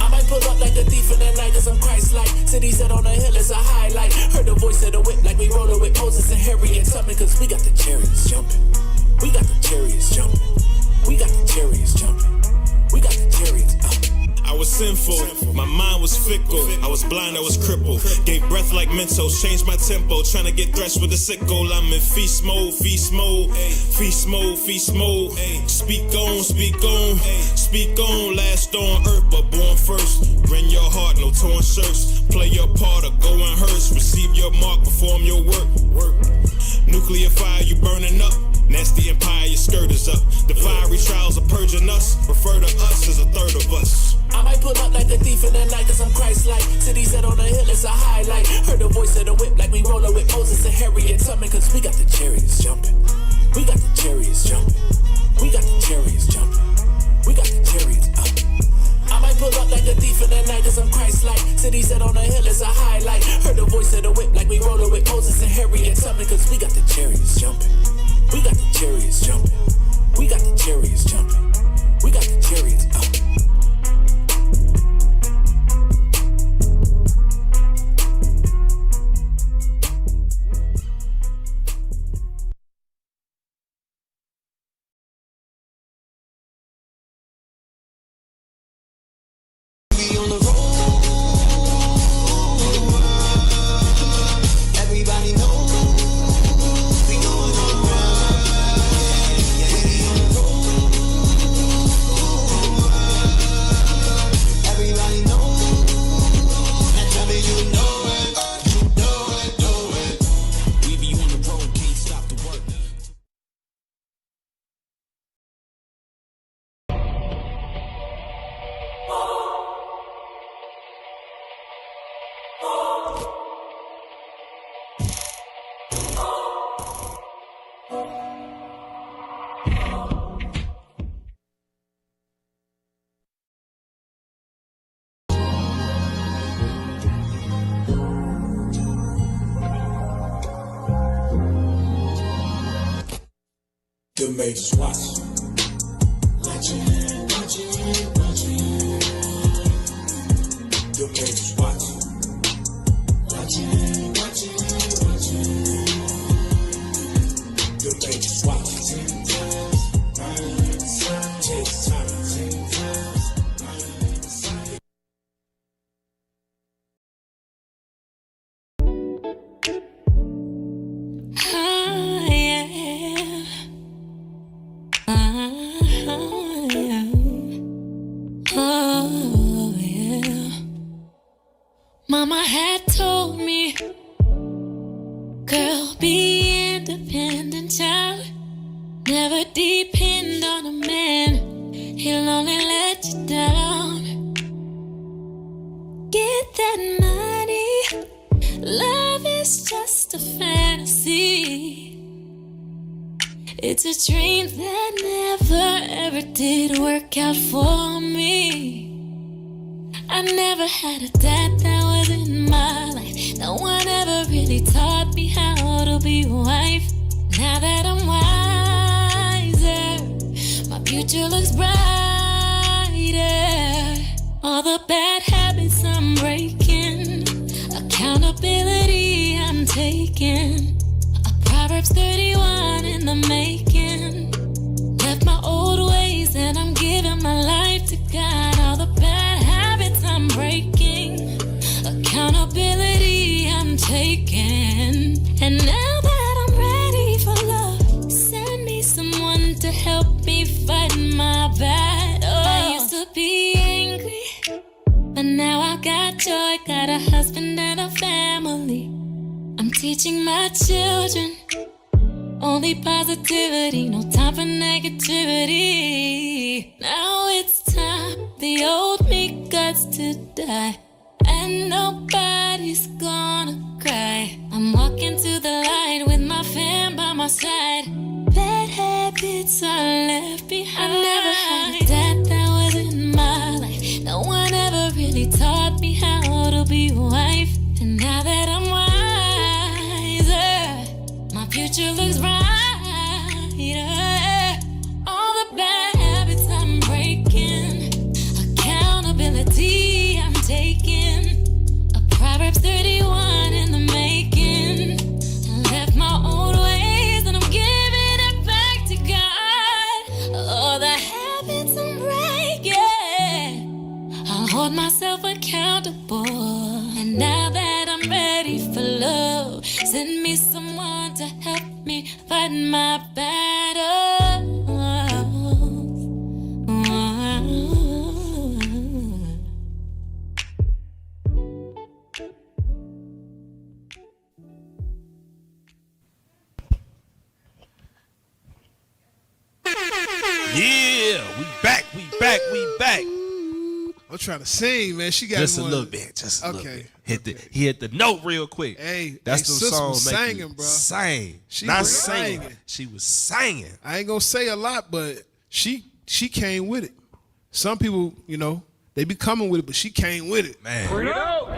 I might pull up like a thief in the night, cause I'm Christ-like. City set on the hill, it's a highlight. Heard the voice of the whip like we rollin' with Moses and Harriet Tubman, cause we got the chariots jumping. We got the chariots jumping. We got the chariots jumping. We got the chariots up. I was sinful, my mind was fickle. I was blind, I was crippled. Gave breath like Mentos, changed my tempo. Trying to get threshed with a sickle. I'm in feast mode, feast mode, feast mode, feast mode. Speak on, speak on, speak on. Last on earth, but born first. Rend your heart, no torn shirts. Play your part or go in hearse. Receive your mark, perform your work. Nuclear fire, you burning up. Nasty empire, your skirt is up. The fiery trials are purging us. Refer to us as a third of us. I might pull up like a thief in the night, cause I'm Christ-like. City set on the hill, it's a highlight. Heard the voice of the whip like we rollin' with Moses and Harriet Tubman, cause we got the chariots jumping. We got the chariots jumping. We got the chariots jumping. We got the chariots up. I might pull up like a thief in the night, cause I'm Christ-like. City set on the hill, it's a highlight. Heard the voice of the whip like we rollin' with Moses and Harriet Tubman, cause we got the chariots jumping. We got the chariots jumping. We got the chariots jumping. We got the chariots up. The majors watch. The majors watch. The majors watch. Oh, yeah. Mama had told me, girl, be independent, child. Never depend on a man, he'll only let you down. Get that money, love is just a fantasy. It's a dream that never ever did work out for me. I never had a dad that was in my life. No one ever really taught me how to be a wife. Now that I'm wiser, my future looks brighter. All the bad habits I'm breaking, accountability I'm taking. Proverbs 31 in the making. Left my old ways and I'm giving my life to God. All the bad habits I'm breaking, accountability I'm taking. And now that I'm ready for love, send me someone to help me fight my battle. I used to be angry, but now I got joy. Got a husband and a family. I'm teaching my children only positivity, no time for negativity. Now it's time, the old me gots to die, and nobody's gonna cry. I'm walking to the light with my fam by my side. Bad habits are left behind. I never had a dad that was in my life. No one ever really taught me how to be a wife. And now that I'm wiser, my future looks brighter. All the bad habits I'm breaking, accountability I'm taking. A Proverbs 31 in the making. I left my old ways and I'm giving it back to God. All the habits I'm breaking, I'll hold myself accountable. And now that I'm ready for love, send me someone to help me fight my battles. Yeah, we back. I'm trying to sing, man. She got just one. A little bit, just a little okay. bit. He hit the note real quick. Hey, that's the sis song. Was singing, bro. Sang, she not was singing. singing. She was singing. I ain't gonna say a lot, but she came with it. Some people, they be coming with it, but she came with it. Man,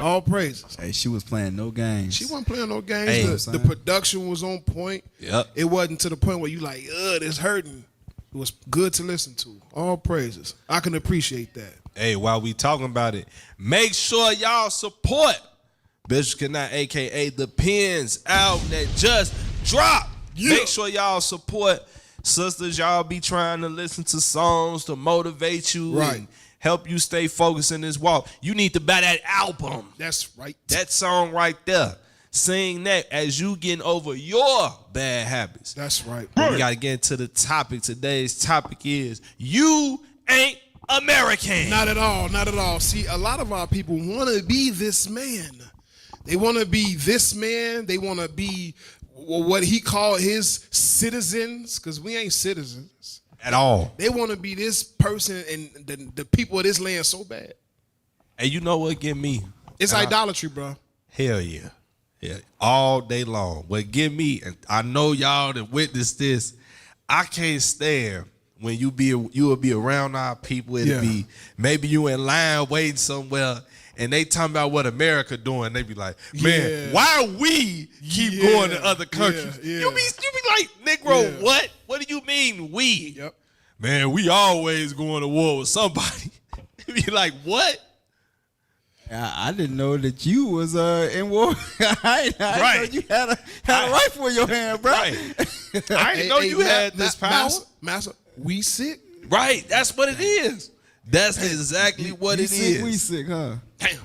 all praises. Hey, she was playing no games. She wasn't playing no games. Hey, the production was on point. Yep. It wasn't to the point where you like, this hurting. It was good to listen to. All praises. I can appreciate that. Hey, while we talking about it, make sure y'all support Bishop Cannot, a.k.a. The Pens album that just dropped. Yeah. Make sure y'all support sisters. Y'all be trying to listen to songs to motivate you and help you stay focused in this walk. You need to buy that album. That's right. That song right there. Sing that as you getting over your bad habits. That's right. We got to get into the topic. Today's topic is you ain't American. Not at all. Not at all. See, a lot of our people want to be this man. They want to be this man. They want to be what he called his citizens, because we ain't citizens at all. They want to be this person and the people of this land so bad. And you know what get me? It's idolatry, bro. Hell yeah. Yeah, all day long. What get me, and I know y'all that witnessed this, I can't stand when you will be around our people. It'll be maybe you in line waiting somewhere and they talking about what America doing. They be like, man, why we keep going to other countries? You be like, Negro, what? What do you mean we? Yep. Man, we always going to war with somebody. Be like, what? I didn't know that you was in war. I didn't know you had a rifle in your hand, bro. Right. I didn't know you had this power. Master, we sick. Right. That's what it is. That's exactly what it is. We sick, huh? Damn.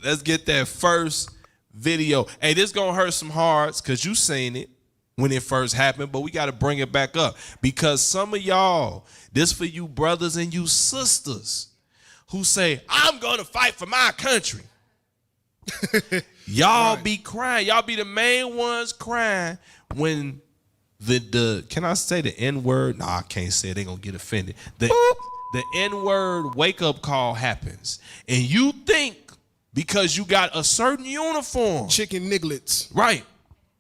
Let's get that first video. Hey, this gonna hurt some hearts because you seen it when it first happened, but we got to bring it back up because some of y'all, this for you brothers and you sisters who say, I'm gonna fight for my country. Y'all be crying. Y'all be the main ones crying when the can I say the N-word? Nah, I can't say it. They gonna get offended. The N-word wake-up call happens. And you think because you got a certain uniform. Chicken nigglets. Right.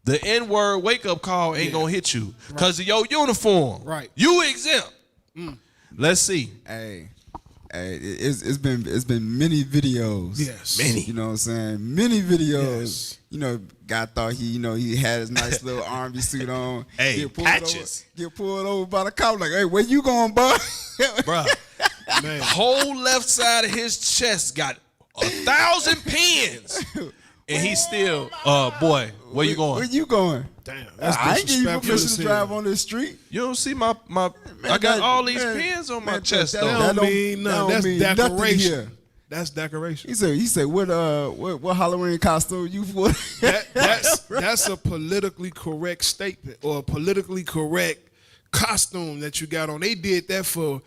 The N-word wake-up call ain't gonna hit you because of your uniform. Right. You exempt. Let's see. Hey, it's been many videos. Yes. Many. You know what I'm saying? Many videos. Yes. You know, guy thought he had his nice little army suit on. Hey, get pulled patches. Get pulled over by the cop like, hey, where you going, bud? Bruh. Man. Whole left side of his chest got 1,000 pins. And he's still, boy, where you going? Where you going? Damn, that's I ain't give you disrespectful permission as to hell. drive on this street. You don't see my I got all these pins on my chest That though. don't mean nothing. That's mean nothing decoration. here. That's decoration. He said, what Halloween costume you for? That's a politically correct statement or a politically correct costume that you got on. They did that for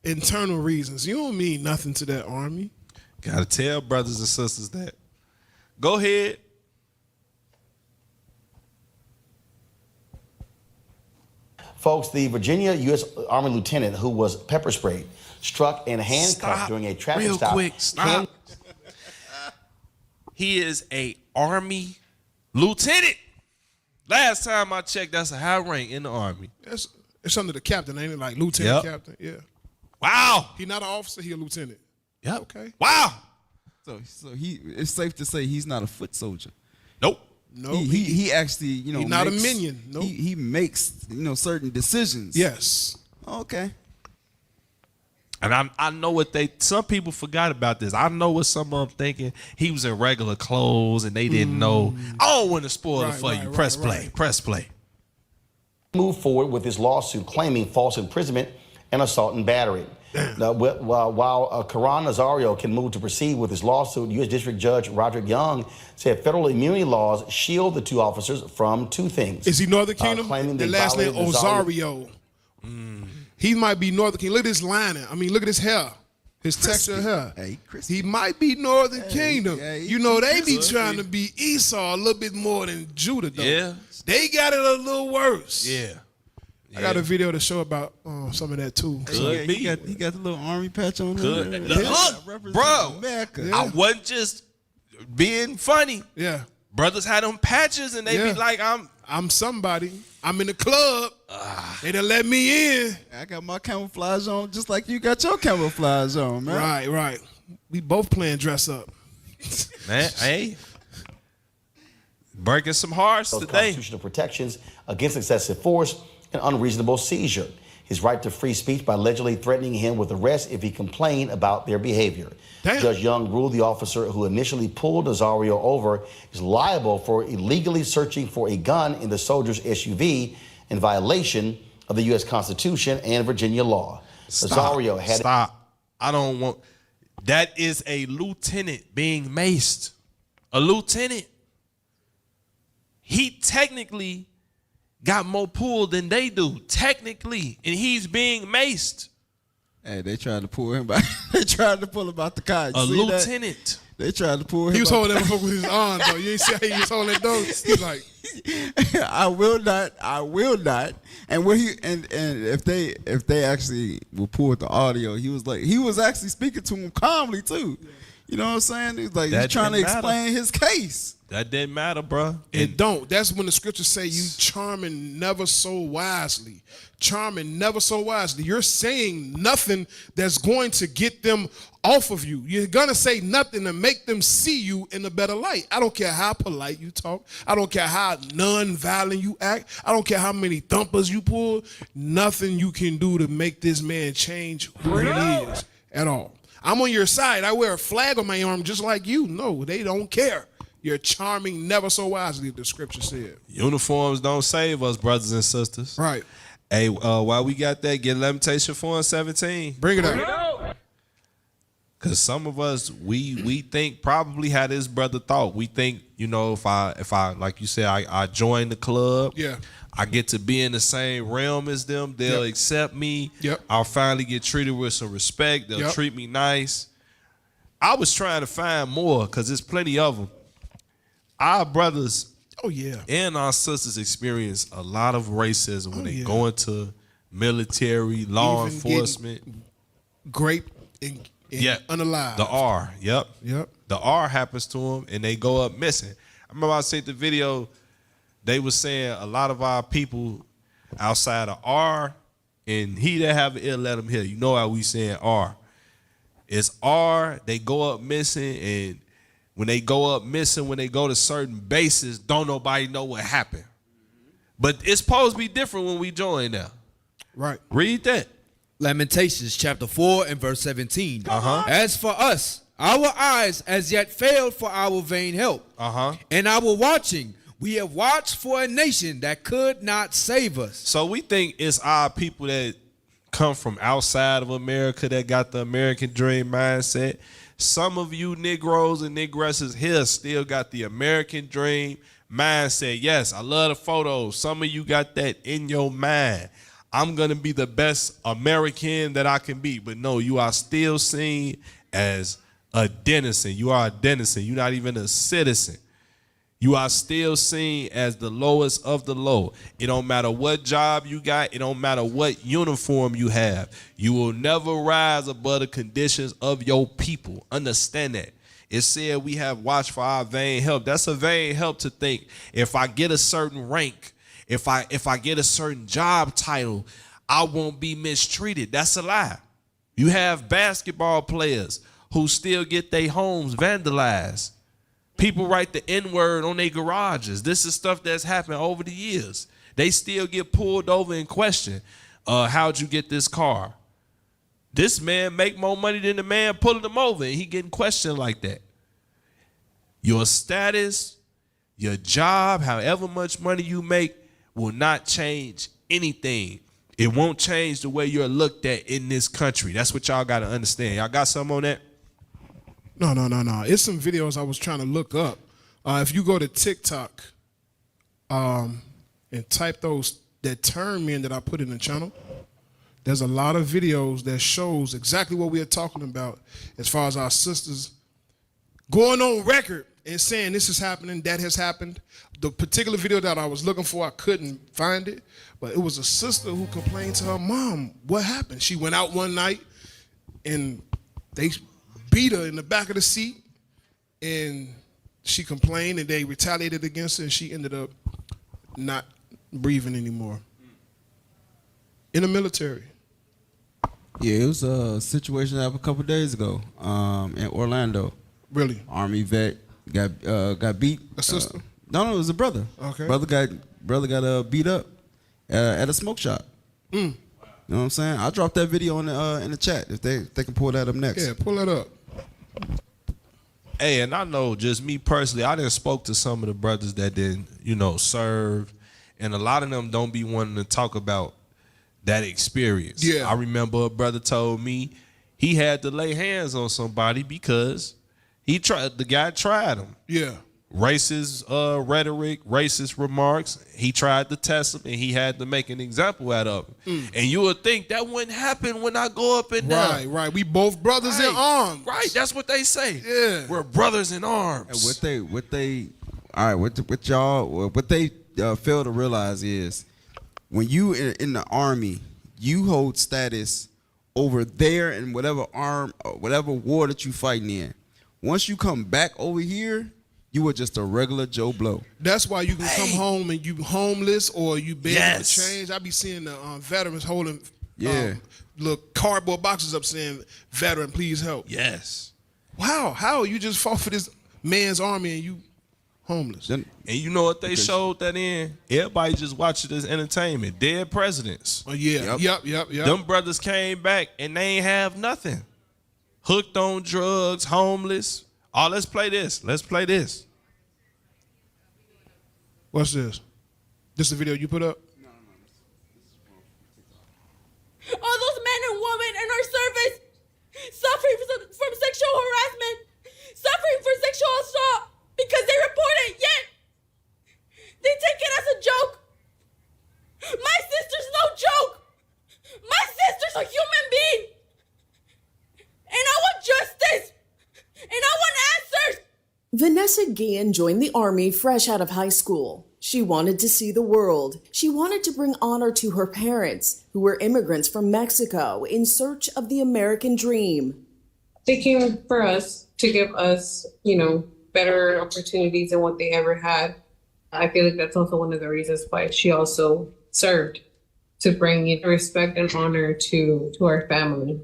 internal reasons. You don't mean nothing to that army. Gotta tell brothers and sisters that. Go ahead. Folks, the Virginia U.S. Army lieutenant who was pepper sprayed, struck and handcuffed during a traffic real stop. quick. Stop. He is a Army lieutenant. Last time I checked, that's a high rank in the Army. It's under the captain, ain't it? Like lieutenant captain. Yeah. Wow. He not an officer, he a lieutenant. Yep. Okay. Wow. So it's safe to say he's not a foot soldier. Nope. No. He actually, he's not a minion. Nope. He makes, certain decisions. Yes. Okay. And I know what some people forgot about this. I know what some of them thinking. He was in regular clothes and they didn't know. I don't want to spoil it for you. Press play. Press play. Moved forward with his lawsuit claiming false imprisonment and assault and battery. Now, while Karan Nazario can move to proceed with his lawsuit, U.S. District Judge Roderick Young said federal immunity laws shield the two officers from two things. Is he Northern Kingdom? Claiming the they last name violated Ozario. He might be Northern Kingdom. Look at his lining. I mean, look at his hair. His texture of hair. Hey, he might be Northern Kingdom. Hey, they be trying to be Esau a little bit more than Judah, though. Yeah. They got it a little worse. Yeah. I got a video to show about some of that too. Could be. He got the little army patch on. Could. there. Look, bro. America. I wasn't just being funny. Yeah. Brothers had them patches and they be like, I'm somebody. I'm in the club. They done let me in. I got my camouflage on just like you got your camouflage on, man. Right. We both playing dress up. Man, hey. Breaking some hearts Those today. Constitutional protections against excessive force and unreasonable seizure. His right to free speech by allegedly threatening him with arrest if he complained about their behavior. Damn. Judge Young ruled the officer who initially pulled Nazario over is liable for illegally searching for a gun in the soldier's SUV in violation of the U.S. Constitution and Virginia law. Nazario had... Stop. I don't want... That is a lieutenant being maced. A lieutenant. He technically got more pull than they do, technically, and he's being maced. Hey, they tried to pull him back. They tried to pull him out the car. A lieutenant. They tried to pull him. He was holding that motherfucker with his arm, though. You ain't see how he was holding that door? He's like, I will not. And when if they actually will pull the audio, he was actually speaking to him calmly too. You know what I'm saying? He's like he's trying to explain his case. That didn't matter, bro. It don't. That's when the scriptures say you charming never so wisely. Charming never so wisely. You're saying nothing that's going to get them off of you. You're going to say nothing to make them see you in a better light. I don't care how polite you talk. I don't care how non-violent you act. I don't care how many thumpers you pull. Nothing you can do to make this man change who he is at all. I'm on your side. I wear a flag on my arm just like you. No, they don't care. You're charming never so wisely, the scripture said. Uniforms don't save us, brothers and sisters. Right. Hey, while we got that, get Lamentation 4 and 17. Bring it out. Because some of us, we think probably how this brother thought. We think, if I like you said, I join the club. Yeah. I get to be in the same realm as them. They'll accept me. Yep. I'll finally get treated with some respect. They'll treat me nice. I was trying to find more because there's plenty of them. Our brothers and our sisters experience a lot of racism when they go into military, law enforcement. Grape and unalive. The R, yep. Yep. The R happens to them and they go up missing. I remember I seen the video, they was saying a lot of our people outside of R, and he that have an ear, let him hear. You know how we saying R. It's R, they go up missing, and when they go up missing, when they go to certain bases, don't nobody know what happened. But it's supposed to be different when we join now. Right. Read that. Lamentations chapter 4 and verse 17. As for us, our eyes as yet failed for our vain help. And our watching, we have watched for a nation that could not save us. So we think it's our people that come from outside of America that got the American dream mindset. Some of you Negroes and Negresses here still got the American dream mindset. Yes, I love the photos. Some of you got that in your mind. I'm going to be the best American that I can be. But no, you are still seen as a denizen. You are a denizen. You're not even a citizen. You are still seen as the lowest of the low. It don't matter what job you got. It don't matter what uniform you have. You will never rise above the conditions of your people. Understand that. It said we have watched for our vain help. That's a vain help to think if I get a certain rank, if I get a certain job title, I won't be mistreated. That's a lie. You have basketball players who still get their homes vandalized. People write the N-word on their garages. This is stuff that's happened over the years. They still get pulled over and questioned. How'd you get this car? This man make more money than the man pulling him over, and he getting questioned like that. Your status, your job, however much money you make, will not change anything. It won't change the way you're looked at in this country. That's what y'all got to understand. Y'all got something on that? No. It's some videos I was trying to look up. If you go to TikTok and type that term in that I put in the channel, there's a lot of videos that shows exactly what we are talking about as far as our sisters going on record and saying this is happening, that has happened. The particular video that I was looking for, I couldn't find it, but it was a sister who complained to her mom, what happened? She went out one night and they beat her in the back of the seat, and she complained and they retaliated against her, and she ended up not breathing anymore. In the military. Yeah, it was a situation that happened a couple days ago in Orlando. Really? Army vet got beat. A sister? No, it was a brother. Okay. Brother got beat up at a smoke shop. You know what I'm saying? I'll drop that video in the chat if they can pull that up next. Yeah, pull that up. Hey, and I know just me personally, I done spoke to some of the brothers that didn't, serve, and a lot of them don't be wanting to talk about that experience. Yeah. I remember a brother told me he had to lay hands on somebody because the guy tried him. Yeah. Racist rhetoric, racist remarks. He tried to test him, and he had to make an example out of him. And you would think that wouldn't happen when I go up and down. Right. We both brothers in arms. Right, that's what they say. Yeah. We're brothers in arms. And what they fail to realize is when you in the Army, you hold status over there in whatever war that you fighting in. Once you come back over here, you were just a regular Joe Blow. That's why you can come home and you homeless or you begging for change. I be seeing the veterans holding little cardboard boxes up saying, "Veteran, please help." Yes. Wow, how you just fought for this man's army and you homeless? And you know what they showed that in? Everybody just watched it as entertainment. Dead presidents. Oh yeah. Yep. Them brothers came back and they ain't have nothing. Hooked on drugs, homeless. Oh, let's play this. What's this? This the video you put up? All those men and women in our service suffering from sexual harassment, suffering for sexual assault because they report it, yet they take it as a joke. My sister's no joke. My sister's a human being. And I want justice. Vanessa Guillen joined the Army fresh out of high school. She wanted to see the world. She wanted to bring honor to her parents, who were immigrants from Mexico in search of the American dream. They came for us to give us, better opportunities than what they ever had. I feel like that's also one of the reasons why she also served, to bring respect and honor to our family.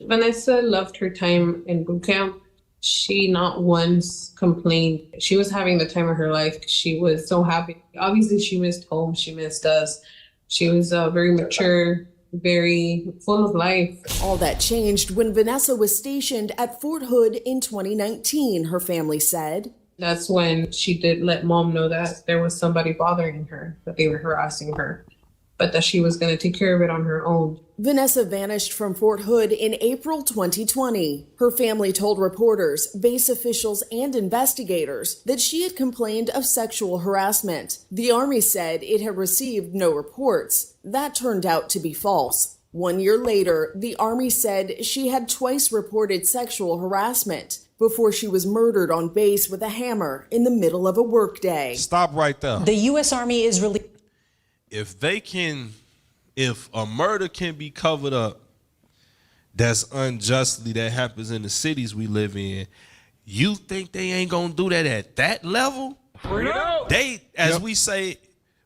Vanessa loved her time in boot camp. She not once complained. She was having the time of her life. She was so happy. Obviously, she missed home. She missed us. She was very mature, very full of life. All that changed when Vanessa was stationed at Fort Hood in 2019, her family said. That's when she did let mom know that there was somebody bothering her, that they were harassing her, but that she was going to take care of it on her own. Vanessa vanished from Fort Hood in April 2020. Her family told reporters, base officials, and investigators that she had complained of sexual harassment. The Army said it had received no reports. That turned out to be false. 1 year later, the Army said she had twice reported sexual harassment before she was murdered on base with a hammer in the middle of a workday. Stop right there. The U.S. Army is really... If a murder can be covered up that's unjustly, that happens in the cities we live in, you think they ain't gonna do that at that level? They, as we say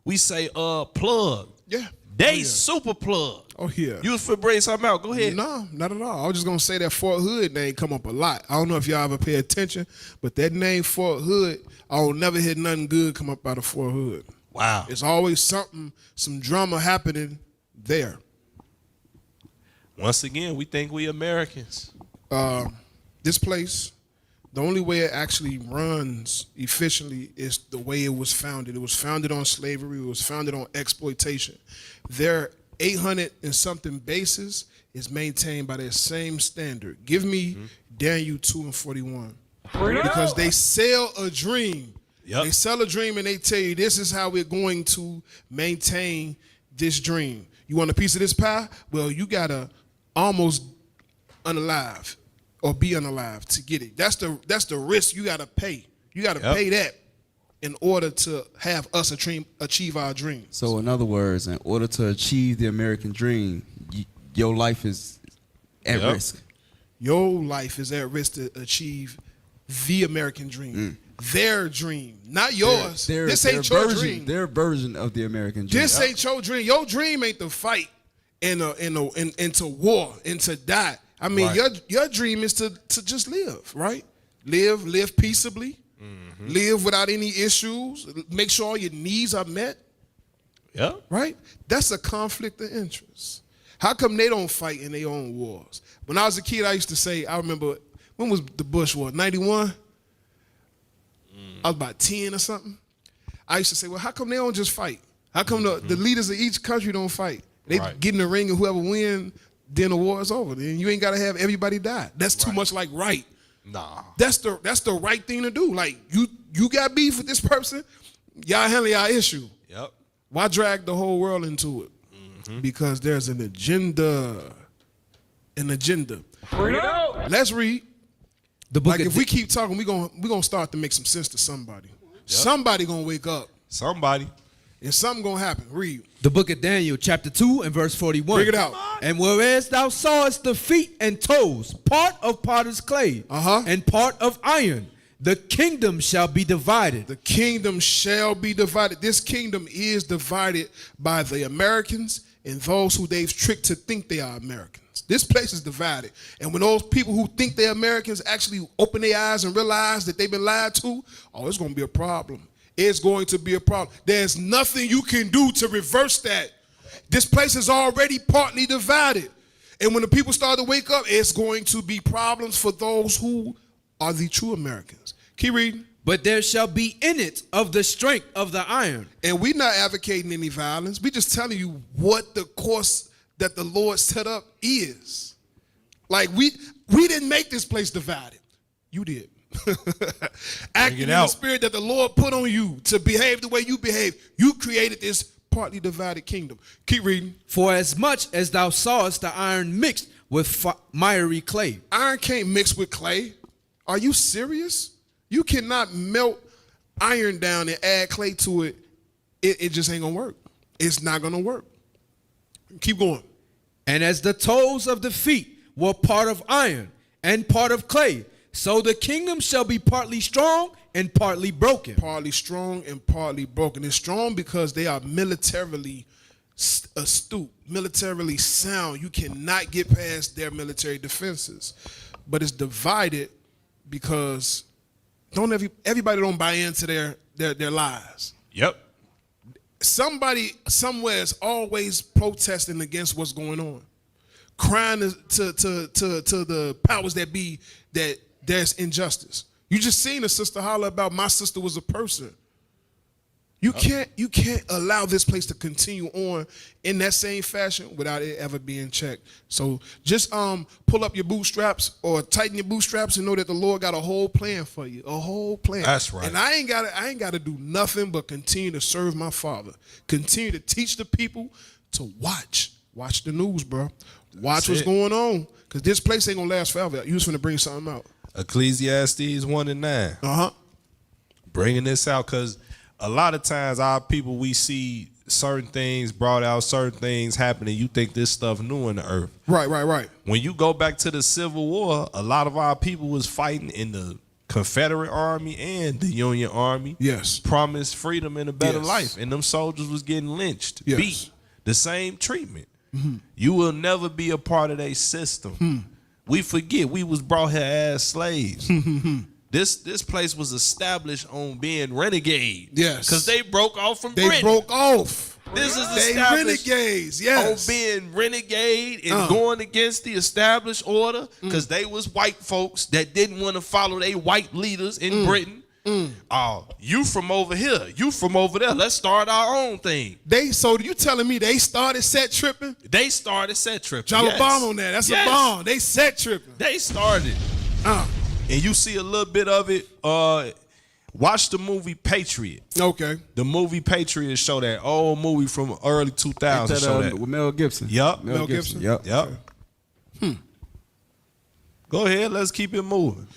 plug. Yeah. They super plug. Oh, yeah. You was for bring something out. Go ahead. No, not at all. I was just going to say that Fort Hood name come up a lot. I don't know if y'all ever pay attention, but that name Fort Hood, I will never hear nothing good come up out of Fort Hood. Wow. It's always something, some drama happening there. Once again, we think we Americans. This place, the only way it actually runs efficiently is the way it was founded. It was founded on slavery. It was founded on exploitation. Their 800 and something bases is maintained by that same standard. Give me Daniel 2:41. Because they sell a dream. They sell a dream and they tell you this is how we're going to maintain this dream. You want a piece of this pie? Well, you gotta almost unalive or be unalive to get it. That's the risk you gotta pay. You gotta pay that in order to have us achieve our dreams. So in other words, in order to achieve the American dream, your life is at risk. Your life is at risk to achieve the American dream. Their dream, not yours. This ain't your dream. Their version of the American dream. This ain't your dream. Your dream ain't to fight into war and to die. I mean, your dream is to just live, right? Live peaceably. Live without any issues. Make sure all your needs are met. Yeah. Right? That's a conflict of interest. How come they don't fight in their own wars? When I was a kid, I used to say, I remember, when was the Bush war? 91? I was about 10 or something. I used to say, well, how come they don't just fight? How come the leaders of each country don't fight? They get in the ring and whoever wins, then the war is over. Then you ain't got to have everybody die. That's too much like right. Nah. That's the right thing to do. Like, you got beef with this person, y'all handle y'all issue. Yep. Why drag the whole world into it? Because there's an agenda. An agenda. Let's read. The book. Like if we keep talking, we're gonna start to make some sense to somebody. Somebody gonna wake up. Somebody. And something gonna happen. Read. The book of Daniel, chapter 2 and verse 41. Bring it out. And whereas thou sawest the feet and toes, part of potter's clay, and part of iron, the kingdom shall be divided. The kingdom shall be divided. This kingdom is divided by the Americans and those who they've tricked to think they are Americans. This place is divided. And when those people who think they're Americans actually open their eyes and realize that they've been lied to, oh, it's going to be a problem. It's going to be a problem. There's nothing you can do to reverse that. This place is already partly divided. And when the people start to wake up, it's going to be problems for those who are the true Americans. Keep reading. But there shall be in it of the strength of the iron. And we're not advocating any violence. We're just telling you what the course that the Lord set up is. Like we didn't make this place divided. You did. Acting in the spirit that the Lord put on you to behave the way you behave. You created this partly divided kingdom. Keep reading. For as much as thou sawest the iron mixed with miry clay. Iron can't mix with clay. Are you serious? You cannot melt iron down and add clay to it. It just ain't gonna work. It's not gonna work. Keep going. And as the toes of the feet were part of iron and part of clay, so the kingdom shall be partly strong and partly broken. Partly strong and partly broken. It's strong because they are militarily astute, militarily sound. You cannot get past their military defenses. But it's divided because everybody don't buy into their lies. Yep. Somebody somewhere is always protesting against what's going on, crying to the powers that be that there's injustice. You just seen a sister holler about my sister was a person. You can't allow this place to continue on in that same fashion without it ever being checked. So just pull up your bootstraps or tighten your bootstraps and know that the Lord got a whole plan for you, a whole plan. That's right. And I ain't got to do nothing but continue to serve my Father, continue to teach the people to watch the news, bro. Watch what's going on, because this place ain't gonna last forever. You just finna bring something out. Ecclesiastes 1:9. Bringing this out because a lot of times our people, we see certain things brought out, certain things happening. You think this stuff new in the earth. Right. When you go back to the Civil War, a lot of our people was fighting in the Confederate Army and the Union Army. Yes. Promised freedom and a better life. And them soldiers was getting lynched, beat. The same treatment. Mm-hmm. You will never be a part of their system. We forget we was brought here as slaves. This place was established on being renegade. Yes. Because they broke off from Britain. They broke off. This is they established renegades, yes. on being renegade and going against the established order because they was white folks that didn't want to follow their white leaders in Britain. Oh, you from over here, you from over there. Let's start our own thing. So you telling me they started set tripping? They started set tripping. Drop a bomb on that. That's a bomb. They set tripping. They started. And you see a little bit of it. Watch the movie Patriot. Okay. The movie Patriot show that old movie from early 2000s. Show that with Mel Gibson. Yep. Mel Gibson. Yep. Go ahead. Let's keep it moving.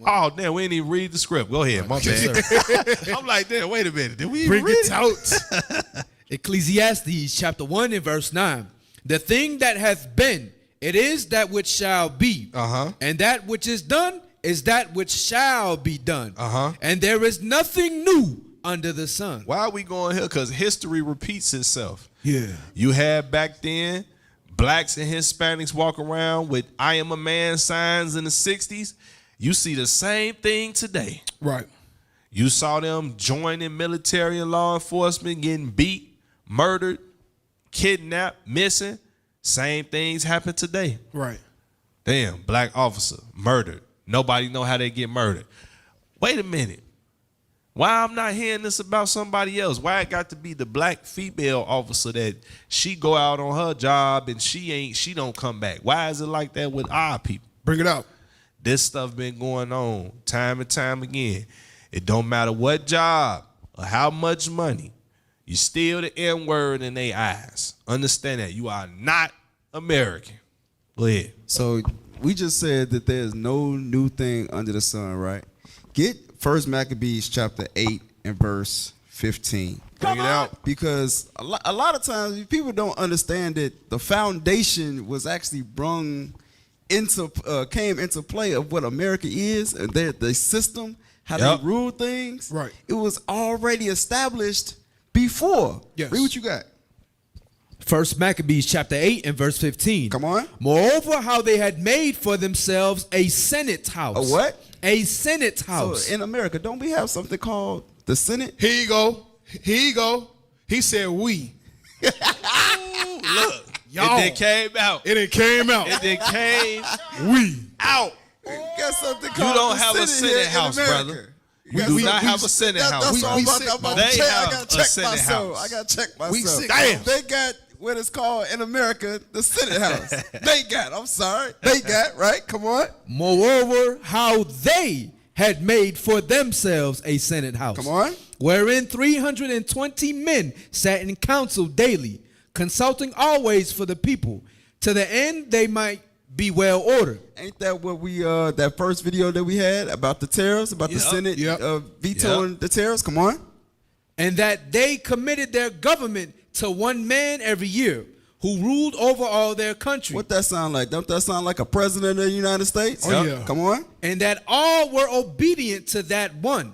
Oh, damn, we didn't even read the script. Go ahead, my bad. I'm like, damn, wait a minute. Did we even Bring read it out? Ecclesiastes chapter 1 and verse 9. The thing that hath been, it is that which shall be. And that which is done is that which shall be done. And there is nothing new under the sun. Why are we going here? Because history repeats itself. Yeah. You had back then blacks and Hispanics walk around with I am a man signs in the 60s. You see the same thing today. Right. You saw them joining military and law enforcement, getting beat, murdered, kidnapped, missing. Same things happen today. Right. Damn, black officer murdered. Nobody know how they get murdered. Wait a minute. Why I'm not hearing this about somebody else? Why it got to be the black female officer that she go out on her job and she don't come back? Why is it like that with our people? Bring it out. This stuff been going on time and time again. It don't matter what job or how much money, you still the N-word in their eyes. Understand that. You are not American. Go ahead. So we just said that there's no new thing under the sun, right? Get 1 Maccabees chapter 8 and verse 15. Bring it out. Because a lot of times people don't understand that the foundation was actually came into play of what America is and the system, how they rule things. Right. It was already established before. Yes. Read what you got. 1 Maccabees chapter 8 and verse 15. Come on. Moreover, how they had made for themselves a Senate house. A what? A Senate house. So in America, don't we have something called the Senate? Here you go. He said we. Look. Y'all. It came out. It came out. It came we out. Got something You called don't the have a Senate house, brother. We do not have a Senate house. That's all I'm about to They check. have I gotta a check Senate myself. house. I gotta check We myself. sick. Damn. They got what it's called in America, the Senate house. They got. I'm sorry. They got, right? Come on. Moreover, how they had made for themselves a Senate house. Come on. Wherein 320 men sat in council daily, consulting always for the people, to the end they might be well ordered. Ain't that what we that first video that we had about the tariffs, about the Senate vetoing the tariffs? Come on. And that they committed their government to one man every year who ruled over all their country. What that sound like? Don't that sound like a president of the United States? Oh, yeah. Come on. And that all were obedient to that one,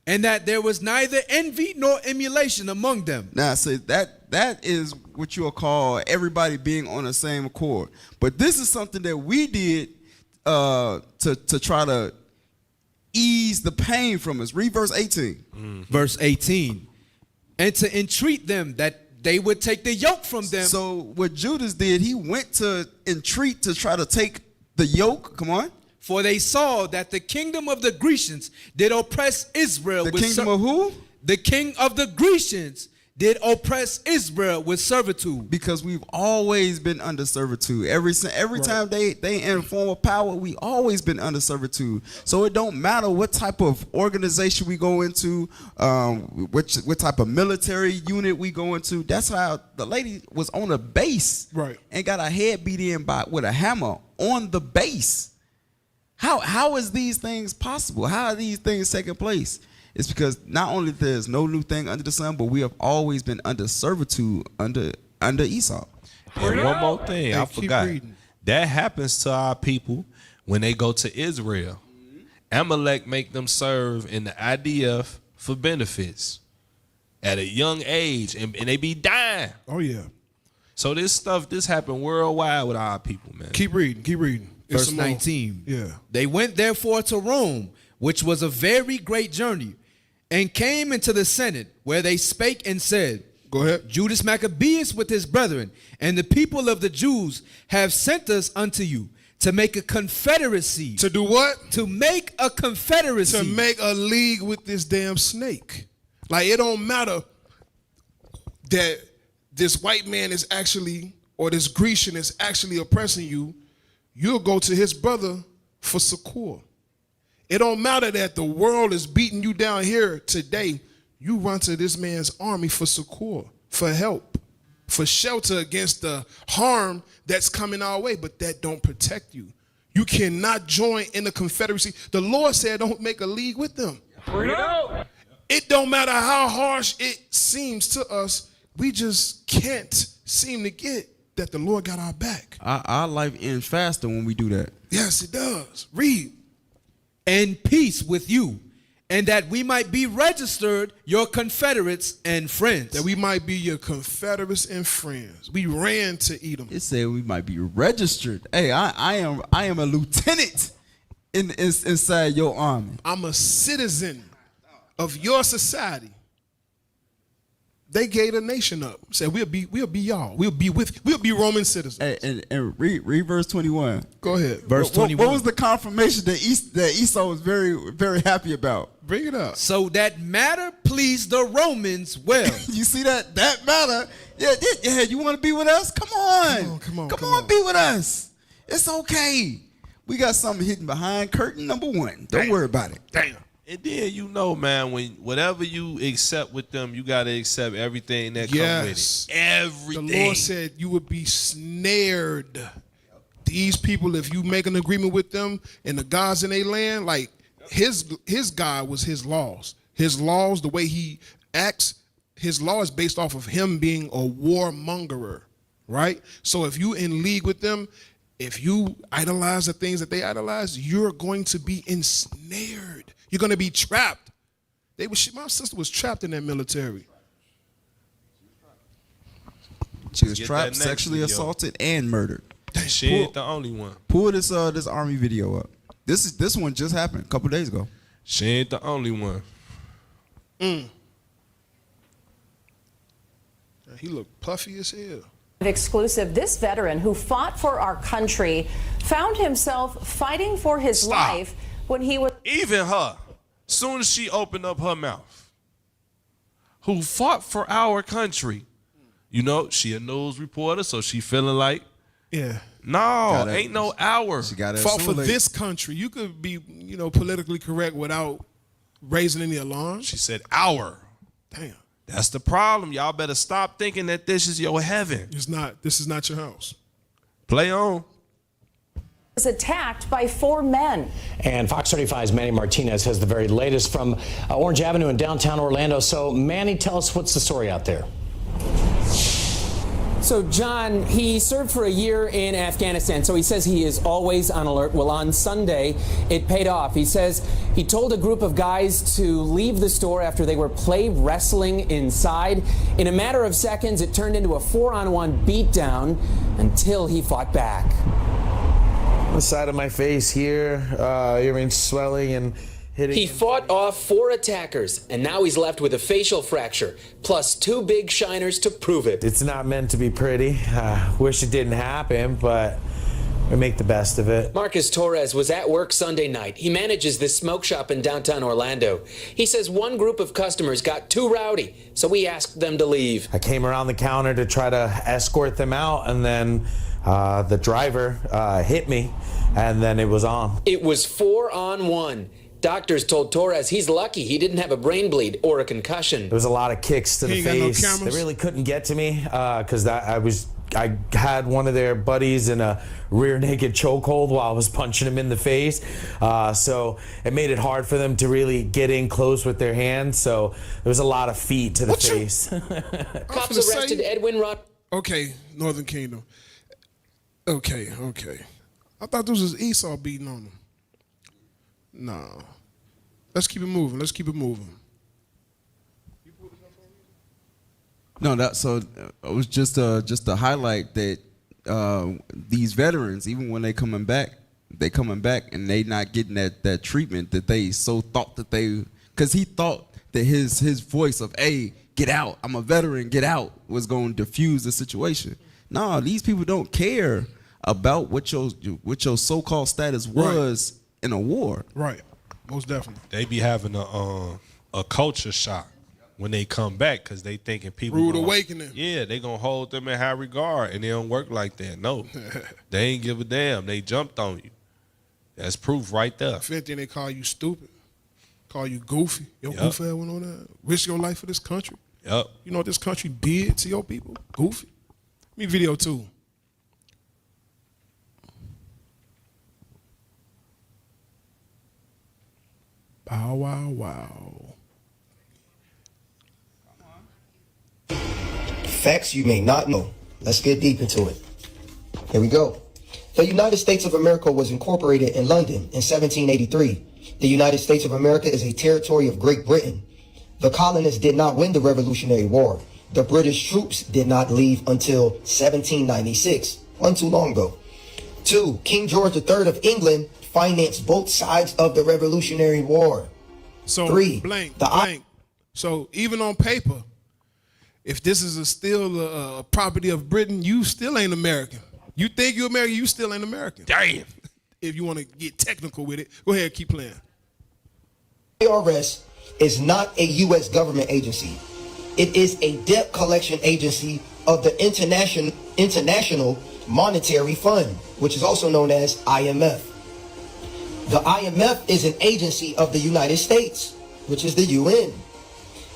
and that there was neither envy nor emulation among them. Now, see, that is what you'll call everybody being on the same accord. But this is something that we did to try to ease the pain from us. Read verse 18. Verse 18. And to entreat them that they would take the yoke from them. So what Judas did, he went to entreat to try to take the yoke. Come on. For they saw that the kingdom of the Grecians did oppress Israel. The kingdom of who? The king of the Grecians did oppress Israel with servitude. Because we've always been under servitude. Every time they in form of power, we always been under servitude. So it don't matter what type of organization we go into, what type of military unit we go into. That's how the lady was on a base, right, and got her head beat in with a hammer on the base. How is these things possible? How are these things taking place? It's because not only there's no new thing under the sun, but we have always been under servitude under Esau. And one more thing, I forgot. That happens to our people when they go to Israel. Amalek make them serve in the IDF for benefits at a young age, and they be dying. Oh, yeah. So this happened worldwide with our people, man. Keep reading. Verse 19. Yeah. They went therefore to Rome, which was a very great journey, and came into the Senate, where they spake and said, Go ahead. Judas Maccabeus with his brethren and the people of the Jews have sent us unto you to make a confederacy. To do what? To make a confederacy. To make a league with this damn snake. Like, it don't matter that this white man is actually, or this Grecian is actually oppressing you. You'll go to his brother for succor. It don't matter that the world is beating you down here today. You run to this man's army for succor, for help, for shelter against the harm that's coming our way, but that don't protect you. You cannot join in the confederacy. The Lord said don't make a league with them. It don't matter how harsh it seems to us. We just can't seem to get that the Lord got our back. Our life ends faster when we do that. Yes, it does. Read. And peace with you, and that we might be registered your confederates and friends. That we might be your confederates and friends. We ran to Edom. It said we might be registered. Hey, I am a lieutenant inside your army. I'm a citizen of your society. They gave the nation up. Said we'll be y'all. We'll be Roman citizens. Hey, and read verse 21. Go ahead. Verse 21. What was the confirmation that Esau was very, very happy about? Bring it up. So that matter pleased the Romans well. You see that matter? Yeah. You want to be with us? Come on. Come on, be with us. It's okay. We got something hidden behind curtain number 1. Don't worry about it. Damn. And then man, when whatever you accept with them, you gotta accept everything that comes with it. Everything. The Lord said you would be snared. These people, if you make an agreement with them and the gods in their land, like his God was his laws. His laws, the way he acts, his law is based off of him being a warmongerer, right? So if you in league with them, if you idolize the things that they idolize, you're going to be ensnared. You're going to be trapped. My sister was trapped in that military. She was trapped, sexually assaulted, and murdered. She ain't the only one. Pull this army video up. This one just happened a couple days ago. She ain't the only one. He looked puffy as hell. Exclusive, this veteran who fought for our country found himself fighting for his life when he was... Even her, soon as she opened up her mouth, who fought for our country. You know, she a news reporter, so she feeling like... Yeah. No, ain't no hour. She got fought for this country. You could be, politically correct without raising any alarm. She said our. Damn. That's the problem. Y'all better stop thinking that this is your heaven. It's not. This is not your house. Play on. Was attacked by 4 men. And Fox 35's Manny Martinez has the very latest from Orange Avenue in downtown Orlando. So, Manny, tell us what's the story out there. So, John, he served for a year in Afghanistan, so he says he is always on alert. Well, on Sunday, it paid off. He says he told a group of guys to leave the store after they were play wrestling inside. In a matter of seconds, it turned into a 4-on-1 beatdown until he fought back. On the side of my face here, earrings swelling and hitting. He fought off 4 attackers, and now he's left with a facial fracture, plus 2 big shiners to prove it. It's not meant to be pretty. Wish it didn't happen, but we make the best of it. Marcus Torres was at work Sunday night. He manages this smoke shop in downtown Orlando. He says one group of customers got too rowdy, so he asked them to leave. I came around the counter to try to escort them out, and then the driver hit me, and then it was on. It was 4-on-1. Doctors told Torres he's lucky he didn't have a brain bleed or a concussion. There was a lot of kicks to the face. No, they really couldn't get to me because I had one of their buddies in a rear naked chokehold while I was punching him in the face. So it made it hard for them to really get in close with their hands. So there was a lot of feet to the face. Cops arrested Edwin Rod. Okay, Northern Kingdom. Okay. I thought this was Esau beating on them. No. Let's keep it moving. No, so it was just a highlight that these veterans, even when they coming back and they not getting that treatment that they so thought that they, because he thought that his voice of, hey, get out, I'm a veteran, get out, was going to diffuse the situation. No, these people don't care about what your so-called status was in a war. Right, most definitely. They be having a culture shock when they come back because they thinking people rude awakening. Yeah, they gonna hold them in high regard, and they don't work like that. No, they ain't give a damn. They jumped on you. That's proof right there. If anything, they call you stupid, call you goofy. Your goofy ass went on there. Risk your life for this country. Yep. You know what this country did to your people? Goofy. Me video 2. Bow wow wow. Facts you may not know. Let's get deep into it. Here we go. The United States of America was incorporated in London in 1783. The United States of America is a territory of Great Britain. The colonists did not win the Revolutionary War. The British troops did not leave until 1796. Wasn't too long ago. 2. King George III of England financed both sides of the Revolutionary War. So 3. Blank. So even on paper, if this is still a property of Britain, you still ain't American. You think you're American, you still ain't American. Damn. If you want to get technical with it, go ahead, keep playing. IRS is not a U.S. government agency. It is a debt collection agency of the International Monetary Fund, which is also known as IMF. The IMF is an agency of the United States, which is the UN.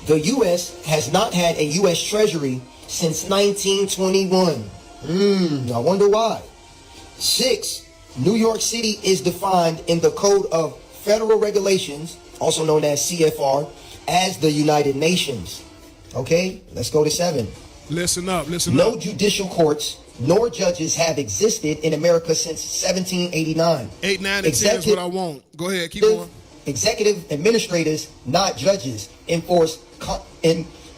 The U.S. has not had a U.S. Treasury since 1921. I wonder why. 6. New York City is defined in the Code of Federal Regulations, also known as CFR, as the United Nations. Okay, let's go to 7. Listen up. No judicial courts nor judges have existed in America since 1789. 8, 9, and 10 is what I want. Go ahead, keep going. Executive administrators, not judges, enforce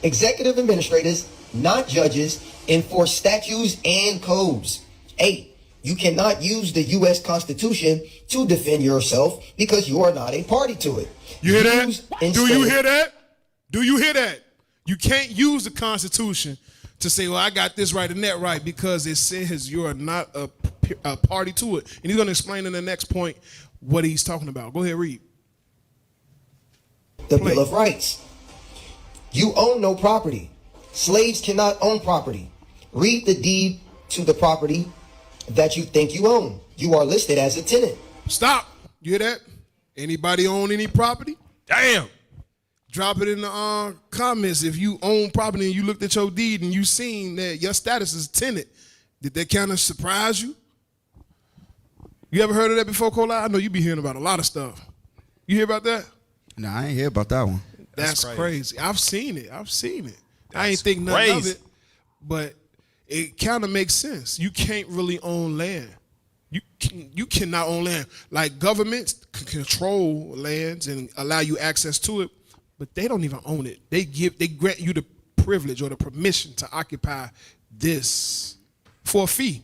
executive administrators, not judges, enforce statutes and codes. 8. You cannot use the U.S. Constitution to defend yourself because you are not a party to it. You hear that? Do you hear that? Do you hear that? You can't use the Constitution to say, well, I got this right and that right, because it says you're not a party to it. And he's going to explain in the next point what he's talking about. Go ahead, read. The Bill of Rights. You own no property. Slaves cannot own property. Read the deed to the property that you think you own. You are listed as a tenant. Stop. You hear that? Anybody own any property? Damn. Drop it in the comments if you own property and you looked at your deed and you seen that your status is tenant. Did that kind of surprise you? You ever heard of that before, Cole? I know you be hearing about a lot of stuff. You hear about that? Nah, I ain't hear about that one. That's crazy. I've seen it. I ain't think nothing of it, but it kind of makes sense. You can't really own land. You cannot own land. Like governments can control lands and allow you access to it, but they don't even own it. They grant you the privilege or the permission to occupy this for a fee,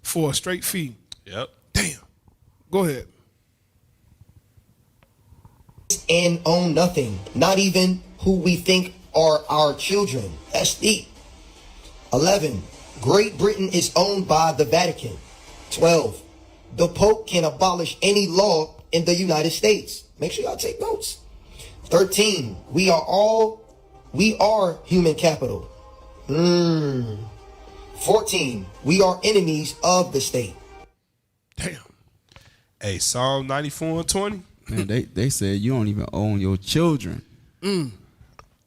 for a straight fee. Yep. Damn. Go ahead. And own nothing, not even who we think are our children. That's deep. 11. Great Britain is owned by the Vatican. 12. The Pope can abolish any law in the United States. Make sure y'all take notes. 13. We are human capital. 14. We are enemies of the state. Damn. Hey, Psalm 94:20. Man, they said you don't even own your children. You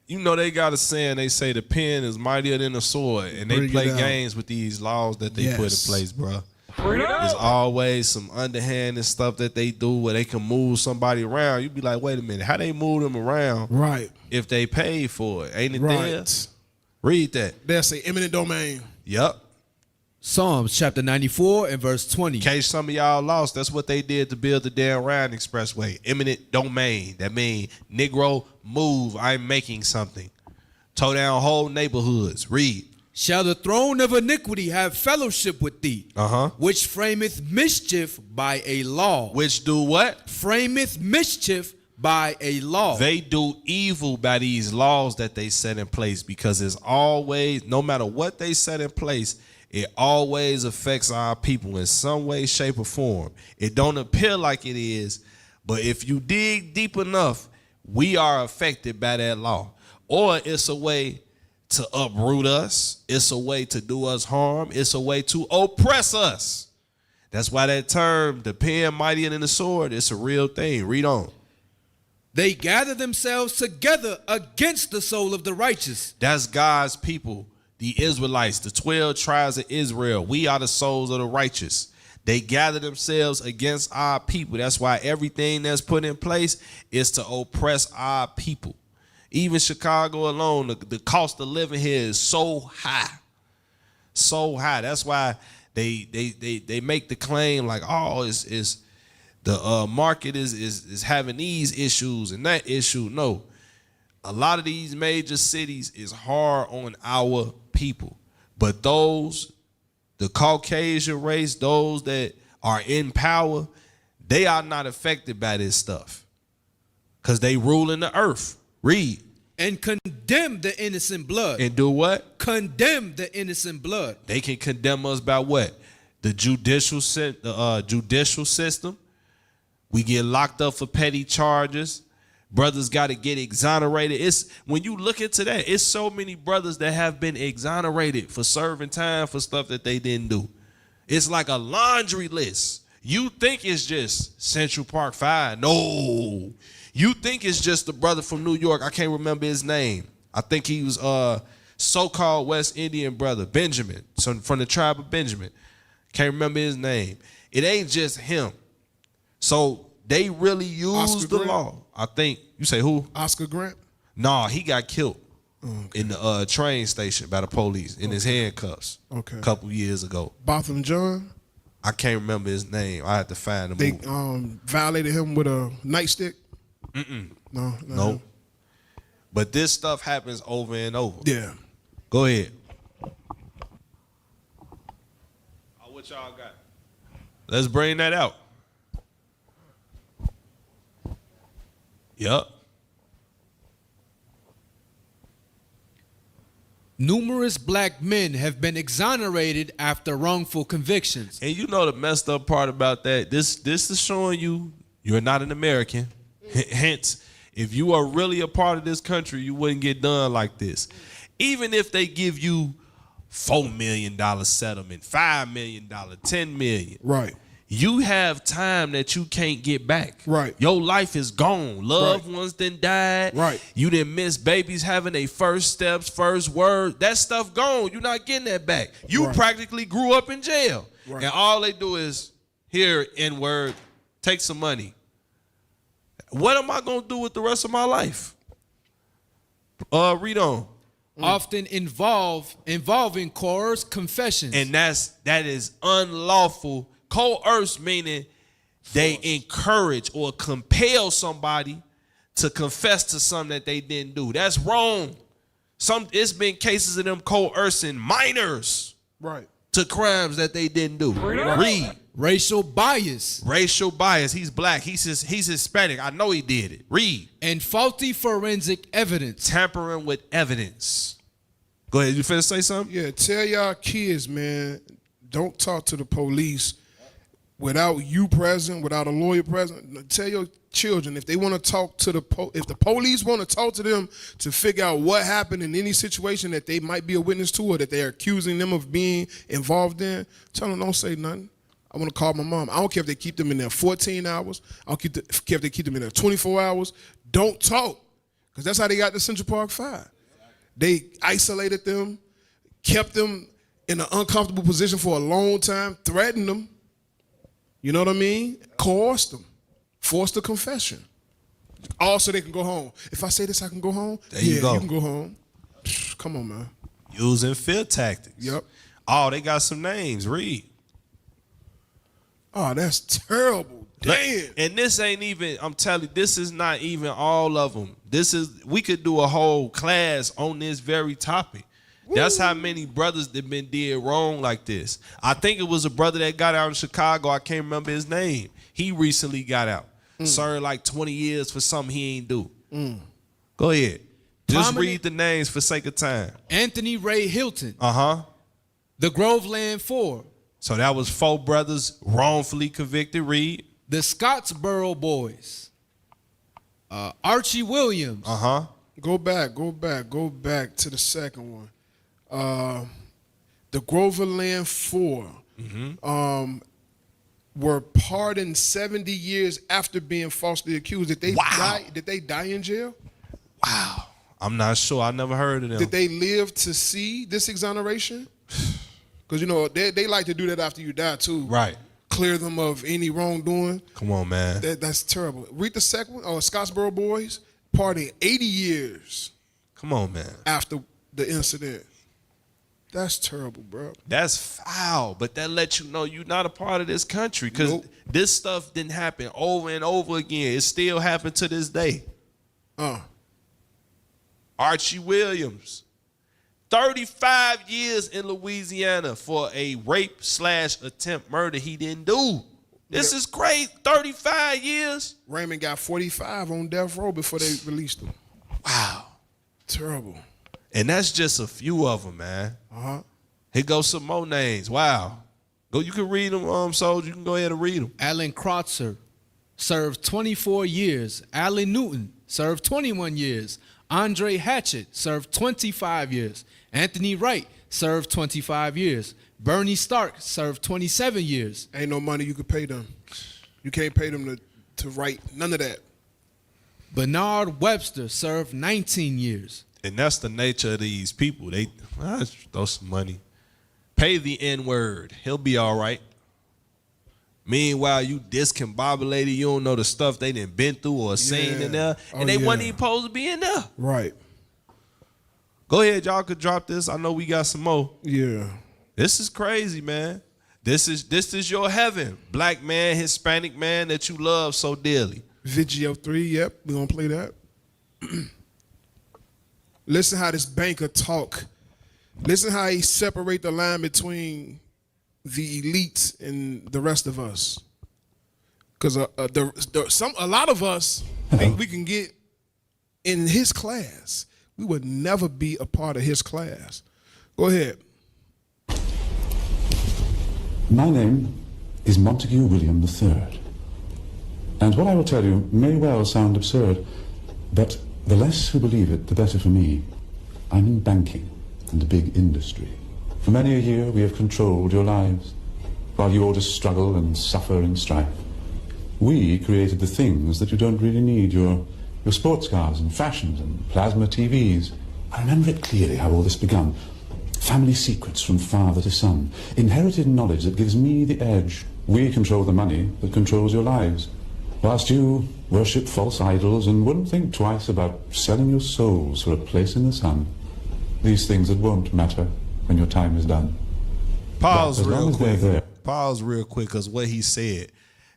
know they got a saying, they say the pen is mightier than the sword, and they play games with these laws that they put in place, bro. There's always some underhanded stuff that they do where they can move somebody around. You be like, wait a minute, how they move them around? Right. If they paid for it, ain't it Right. there? Read that. They'll say eminent domain. Yep. Psalms chapter 94 and verse 20. In case some of y'all lost, that's what they did to build the Dan Ryan Expressway. Eminent domain. That means Negro move. I'm making something. Tow down whole neighborhoods. Read. Shall the throne of iniquity have fellowship with thee? Which frameth mischief by a law. Which do what? Frameth mischief by a law. They do evil by these laws that they set in place, because it's always, no matter what they set in place, it always affects our people in some way, shape, or form. It don't appear like it is, but if you dig deep enough, we are affected by that law. Or it's a way to uproot us. It's a way to do us harm. It's a way to oppress us. That's why that term, the pen mightier than the sword, it's a real thing. Read on. They gather themselves together against the soul of the righteous. That's God's people. The Israelites, the 12 tribes of Israel, we are the souls of the righteous. They gather themselves against our people. That's why everything that's put in place is to oppress our people. Even Chicago alone, the cost of living here is so high. So high. That's why they make the claim like, oh, it's the market is having these issues and that issue. No. A lot of these major cities is hard on our people. But those, the Caucasian race, those that are in power, they are not affected by this stuff. Because they rule in the earth. Read. And condemn the innocent blood. And do what? Condemn the innocent blood. They can condemn us by what? The judicial system. We get locked up for petty charges. Brothers got to get exonerated. It's when you look into that, it's so many brothers that have been exonerated for serving time for stuff that they didn't do. It's like a laundry list. You think it's just Central Park 5. No. You think it's just the brother from New York. I can't remember his name. I think he was so-called West Indian brother, Benjamin, from the tribe of Benjamin. Can't remember his name. It ain't just him. So they really use the law. I think, you say who? Oscar Grant? Nah, he got killed in the train station by the police in his handcuffs a couple years ago. Botham John? I can't remember his name. I had to find him. They violated him with a nightstick? No. Nope. But this stuff happens over and over. Yeah. Go ahead. What y'all got? Let's bring that out. Yup. Numerous black men have been exonerated after wrongful convictions. And you know the messed up part about that? This is showing you you're not an American. Hence, if you are really a part of this country, you wouldn't get done like this. Even if they give you $4 million settlement, $5 million, $10 million. Right. You have time that you can't get back. Right. Your life is gone. Loved ones done died. Right. You didn't miss babies having their first steps, first word. That stuff gone. You're not getting that back. You practically grew up in jail. Right. And all they do is Here, N-word, take some money. What am I going to do with the rest of my life? Read on. Often involving coerced confessions. And that is unlawful. Coerce meaning they encourage or compel somebody to confess to something that they didn't do. That's wrong. It's been cases of them coercing minors to crimes that they didn't do. Read. Racial bias. Racial bias. He's black. He's Hispanic. I know he did it. Read. And faulty forensic evidence. Tampering with evidence. Go ahead. You finna say something? Yeah, tell y'all kids, man, don't talk to the police without you present, without a lawyer present. Tell your children if they want to talk to if the police want to talk to them to figure out what happened in any situation that they might be a witness to or that they're accusing them of being involved in, tell them don't say nothing. I want to call my mom. I don't care if they keep them in there 14 hours. I don't care if they keep them in there 24 hours. Don't talk, because that's how they got the Central Park 5. They isolated them, kept them in an uncomfortable position for a long time, threatened them. You know what I mean? Coerced them, forced a confession. Also, they can go home. If I say this, I can go home? There you go. You can go home. Come on, man. Using fear tactics. Yep. Oh, they got some names. Read. Oh, that's terrible. Damn. And this ain't even, I'm telling you, this is not even all of them. We could do a whole class on this very topic. Woo. That's how many brothers that been did wrong like this. I think it was a brother that got out in Chicago. I can't remember his name. He recently got out. Served like 20 years for something he ain't do. Go ahead. Just read the names for sake of time. Anthony Ray Hilton. Uh-huh. The Groveland 4. So that was 4 brothers wrongfully convicted. Read. The Scottsboro Boys. Archie Williams. Uh-huh. Go back to the second one. The Groveland 4 were pardoned 70 years after being falsely accused. Did they die in jail? Wow. I'm not sure. I never heard of them. Did they live to see this exoneration? Because, you know, they like to do that after you die, too. Right. Clear them of any wrongdoing. Come on, man. That's terrible. Read the second one. Scottsboro Boys, pardoned 80 years. Come on, man. After the incident. That's terrible, bro. That's foul, but that lets you know you're not a part of this country, because this stuff didn't happen over and over again. It still happened to this day. Archie Williams, 35 years in Louisiana for a rape/attempt murder he didn't do. This is great. 35 years. Raymond got 45 on death row before they released him. Wow. Terrible. And that's just a few of them, man. Here goes some more names. Wow. You can read them, Soldier. You can go ahead and read them. Alan Kreutzer served 24 years. Allen Newton served 21 years. Andre Hatchett served 25 years. Anthony Wright served 25 years. Bernie Stark served 27 years. Ain't no money you could pay them. You can't pay them to write none of that. Bernard Webster served 19 years. And that's the nature of these people. They throw some money. Pay the N-word. He'll be all right. Meanwhile, you discombobulated. You don't know the stuff they done been through or seen in there. And they wasn't even supposed to be in there. Right. Go ahead. Y'all could drop this. I know we got some more. Yeah. This is crazy, man. This is your heaven. Black man, Hispanic man that you love so dearly. Video 3, yep. We're going to play that. Listen how this banker talk. Listen how he separate the line between the elites and the rest of us. Because a lot of us think we can get in his class. We would never be a part of his class. Go ahead. My name is Montague William III. And what I will tell you may well sound absurd, but the less who believe it, the better for me. I'm in banking and a big industry. For many a year we have controlled your lives, while you all just struggle and suffer in strife. We created the things that you don't really need, your sports cars and fashions and plasma TVs. I remember it clearly how all this begun. Family secrets from father to son, inherited knowledge that gives me the edge We control the money that controls your lives, whilst you worship false idols and wouldn't think twice about selling your souls for a place in the sun. These things that won't matter when your time is done. Pause But as long real as they're quick. there. Pause real quick, because what he said,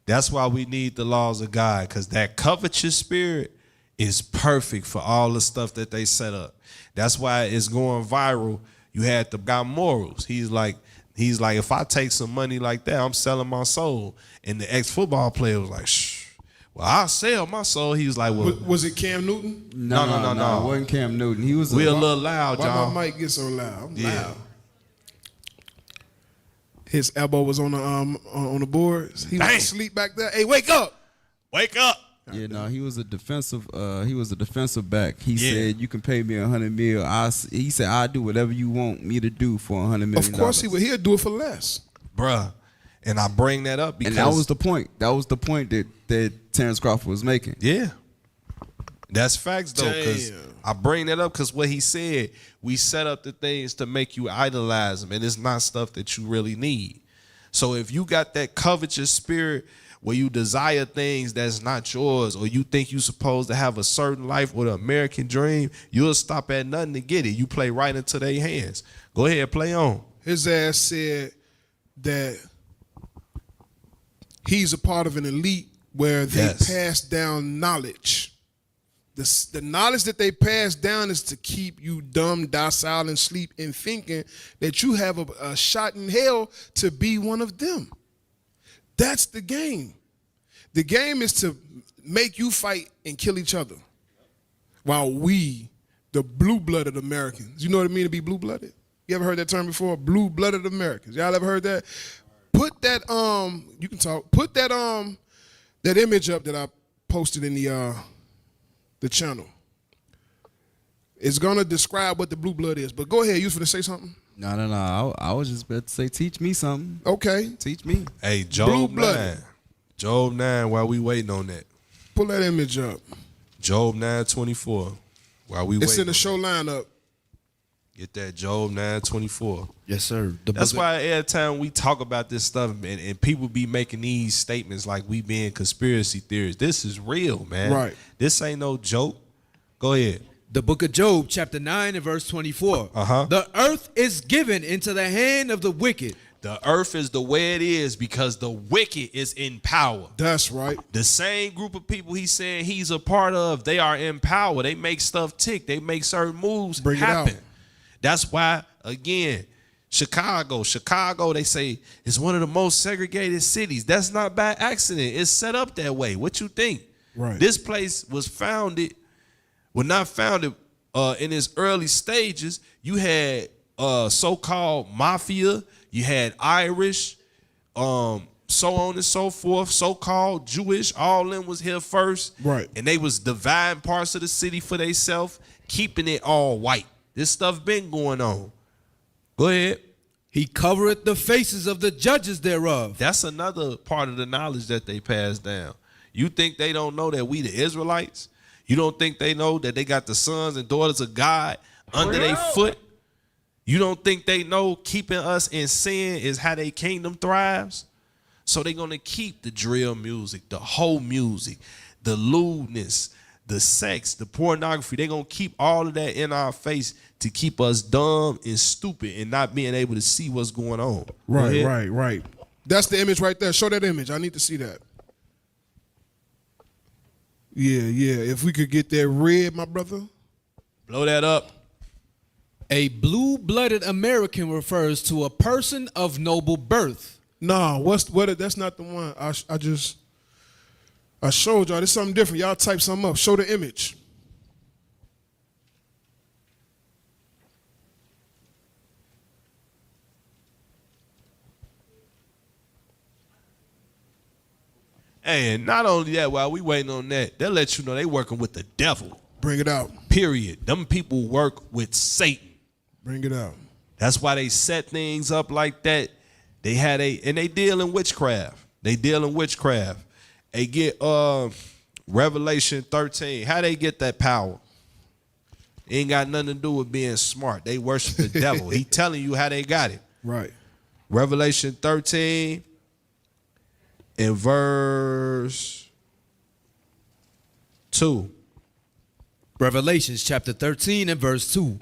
that's why we need the laws of God, because that covetous spirit is perfect for all the stuff that they set up. That's why it's going viral. You had the guy Morals. He's like, if I take some money like that, I'm selling my soul. And the ex-football player was like, shh, well, I'll sell my soul. He was like, well. Was it Cam Newton? No. It wasn't Cam Newton. He was We a little loud, Why y'all. my mic get so loud? I'm Yeah. loud. His elbow was on the boards. He was asleep back there. Hey, wake up! Wake up! Yeah, no, he was a defensive. He was a defensive back. He said, "You can pay me $100 million." He said, "I'll do whatever you want me to do for $100 million." Of course, he would. He'll do it for less, bruh. And I bring that up because and that was the point. That was the point that Terrence Crawford was making. Yeah, that's facts though. Because I bring that up because what he said, we set up the things to make you idolize him, and it's not stuff that you really need. So if you got that covetous spirit where you desire things that's not yours, or you think you're supposed to have a certain life or the American dream, you'll stop at nothing to get it. You play right into their hands. Go ahead, play on. His ass said that he's a part of an elite where they pass down knowledge. The knowledge that they pass down is to keep you dumb, docile, and sleep and thinking that you have a shot in hell to be one of them. That's the game. The game is to make you fight and kill each other. While we, the blue-blooded Americans, you know what I mean to be blue-blooded? You ever heard that term before? Blue-blooded Americans. Y'all ever heard that? Put that, you can talk, put that that image up that I posted in the channel. It's gonna describe what the blue blood is. But go ahead, you was finna say something? No. I was just about to say, teach me something. Okay. Teach me. Hey, Job 9. Job 9, while we waiting on that. Pull that image up. Job 9:24. While we It's waiting. in the show lineup. Get that Job 9:24. Yes, sir. That's why every time we talk about this stuff and people be making these statements like we being conspiracy theorists. This is real, man. Right. This ain't no joke. Go ahead. The book of Job, chapter 9 and verse 24. The earth is given into the hand of the wicked. The earth is the way it is because the wicked is in power. That's right. The same group of people he's saying he's a part of, they are in power. They make stuff tick. They make certain moves happen. That's why, again, Chicago, they say is one of the most segregated cities. That's not by accident. It's set up that way. What you think? Right. This place was founded, not founded in its early stages. You had so-called mafia. You had Irish, so on and so forth, so-called Jewish. All of them was here first. Right. And they was dividing parts of the city for themselves, keeping it all white. This stuff been going on. Go ahead. He covereth the faces of the judges thereof. That's another part of the knowledge that they passed down. You think they don't know that we the Israelites? You don't think they know that they got the sons and daughters of God under their foot? You don't think they know keeping us in sin is how their kingdom thrives? So they're going to keep the drill music, the whole music, the lewdness, the sex, the pornography. They're going to keep all of that in our face to keep us dumb and stupid and not being able to see what's going on. Right. That's the image right there. Show that image. I need to see that. Yeah. If we could get that red, my brother. Blow that up. A blue-blooded American refers to a person of noble birth. Nah, that's not the one. I showed y'all. There's something different. Y'all type something up. Show the image. Hey, and not only that, while we waiting on that, they'll let you know they working with the devil. Bring it out. Period. Them people work with Satan. Bring it out. That's why they set things up like that. They had and they deal in witchcraft. They get Revelation 13. How they get that power? Ain't got nothing to do with being smart. They worship the devil. He telling you how they got it. Right. Revelation 13 in verse 2. Revelations chapter 13 and verse 2.